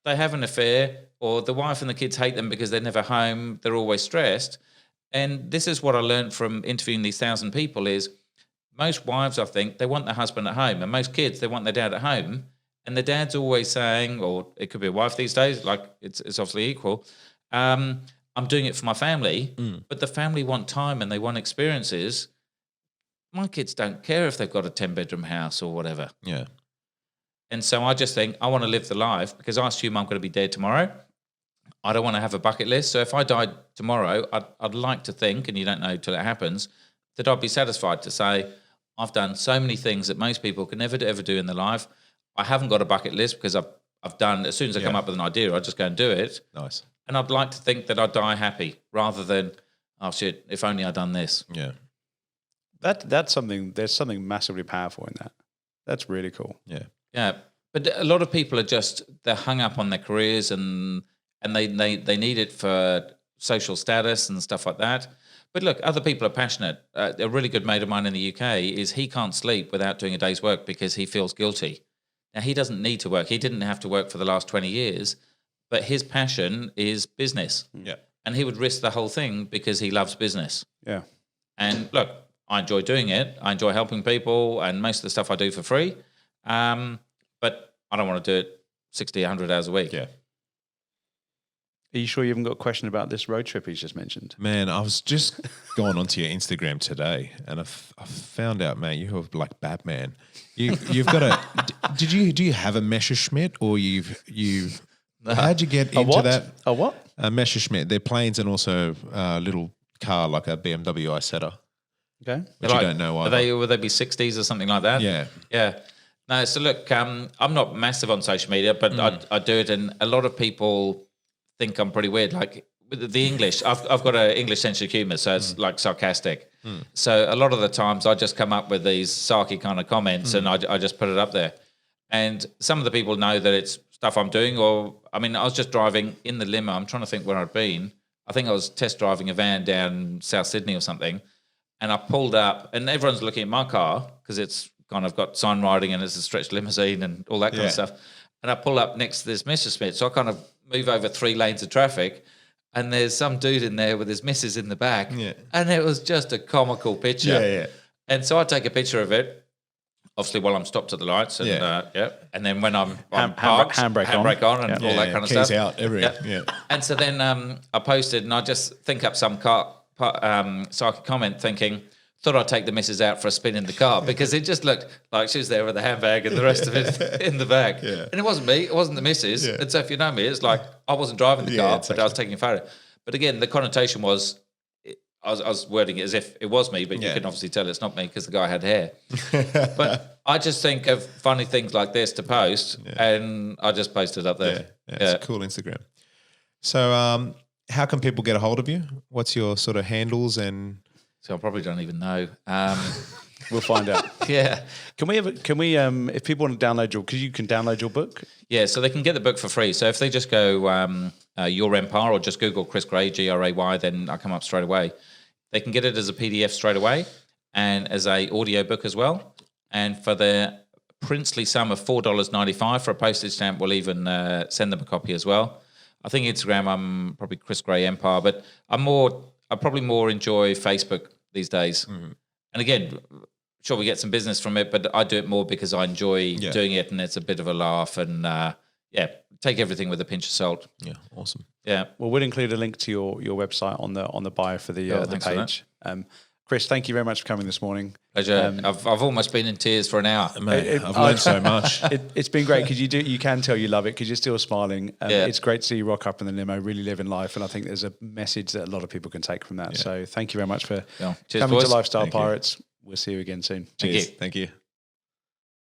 Speaker 3: they have an affair, or the wife and the kids hate them because they're never home, they're always stressed. And this is what I learned from interviewing these 1,000 people is most wives, I think, they want their husband at home, and most kids, they want their dad at home. And the dad's always saying, or it could be a wife these days, like it's obviously equal, I'm doing it for my family, but the family want time and they want experiences. My kids don't care if they've got a 10-bedroom house or whatever.
Speaker 4: Yeah.
Speaker 3: And so I just think I want to live the life because I assume I'm going to be dead tomorrow. I don't want to have a bucket list. So if I died tomorrow, I'd like to think, and you don't know till it happens, that I'd be satisfied to say I've done so many things that most people can never ever do in their life. I haven't got a bucket list because I've done, as soon as I come up with an idea, I just go and do it.
Speaker 4: Nice.
Speaker 3: And I'd like to think that I die happy rather than, oh shit, if only I'd done this.
Speaker 4: Yeah.
Speaker 2: That's something. There's something massively powerful in that. That's really cool.
Speaker 4: Yeah.
Speaker 3: Yeah, but a lot of people are they're hung up on their careers and they need it for social status and stuff like that. But look, other people are passionate. A really good mate of mine in the UK is he can't sleep without doing a day's work because he feels guilty. Now, he doesn't need to work. He didn't have to work for the last 20 years, but his passion is business.
Speaker 4: Yeah.
Speaker 3: And he would risk the whole thing because he loves business.
Speaker 2: Yeah.
Speaker 3: And look, I enjoy doing it. I enjoy helping people, and most of the stuff I do for free. But I don't want to do it 60, 100 hours a week.
Speaker 4: Yeah.
Speaker 2: Are you sure you haven't got a question about this road trip he's just mentioned?
Speaker 4: Man, I was just going onto your Instagram today, and I found out, man, you have like Batman. You've got a. Do you have a Messerschmitt, or you've? How'd you get into
Speaker 2: what?
Speaker 4: that?
Speaker 2: A what?
Speaker 4: A Messerschmitt. They're planes and also a little car like a BMW Isetta,
Speaker 2: Okay.
Speaker 4: which you don't know either.
Speaker 3: Would they be 60s or something like that?
Speaker 4: Yeah.
Speaker 3: Yeah. No, so look, I'm not massive on social media, but I do it, and a lot of people think I'm pretty weird. Like with the English, I've got an English sense of humour, so it's like sarcastic. So a lot of the times I just come up with these sarky kind of comments, and I just put it up there. And some of the people know that it's stuff I'm doing, or I mean, I was just driving in the limo. I'm trying to think where I'd been. I think I was test driving a van down South Sydney or something, and I pulled up, and everyone's looking at my car because it's kind of got sign writing and it's a stretched limousine and all that kind of stuff. And I pull up next to this Messerschmitt, so I kind of move over 3 lanes of traffic, and there's some dude in there with his missus in the back, and it was just a comical picture.
Speaker 4: Yeah.
Speaker 3: And so I take a picture of it, obviously while I'm stopped at the lights, and and then when I'm parked, handbrake on, and all that kind of
Speaker 4: keys
Speaker 3: stuff.
Speaker 4: out, everything. Yeah.
Speaker 3: And so then I posted, and I just think up some sarcastic comment, thinking, thought I'd take the missus out for a spin in the car, because it just looked like she was there with a handbag and the rest of it in the back.
Speaker 4: Yeah.
Speaker 3: And it wasn't me, it wasn't the missus.
Speaker 4: Yeah.
Speaker 3: And so if you know me, it's like I wasn't driving the car, but I was taking a photo. But again, the connotation was, I was wording it as if it was me, but you can obviously tell it's not me because the guy had hair. But I just think of funny things like this to post, and I just posted up there.
Speaker 4: It's a cool Instagram. So how can people get a hold of you? What's your sort of handles? And
Speaker 3: So I probably don't even know.
Speaker 2: We'll find out.
Speaker 3: Yeah.
Speaker 2: Can we if people want to download because you can download your book?
Speaker 3: Yeah, so they can get the book for free. So if they just go Your Empire, or just Google Chris Gray, Gray, then I come up straight away. They can get it as a PDF straight away and as a audio book as well. And for the princely sum of $4.95 for a postage stamp, we'll even send them a copy as well. I think Instagram, I'm probably Chris Gray Empire, but I probably more enjoy Facebook these days. Mm-hmm. And again, sure, we get some business from it, but I do it more because I enjoy doing it, and it's a bit of a laugh, and take everything with a pinch of salt.
Speaker 4: Yeah, awesome.
Speaker 3: Yeah.
Speaker 2: Well, we'll include a link to your website on the bio for the page. Chris, thank you very much for coming this morning.
Speaker 3: Pleasure. I've almost been in tears for an hour.
Speaker 4: Mate, I've learned so much.
Speaker 2: It's been great because you can tell you love it because you're still smiling. It's great to see you rock up in the limo, really living life, and I think there's a message that a lot of people can take from that. So thank you very much for coming to Lifestyle Pirates. We'll see you again soon.
Speaker 3: Thank you.
Speaker 4: Thank you.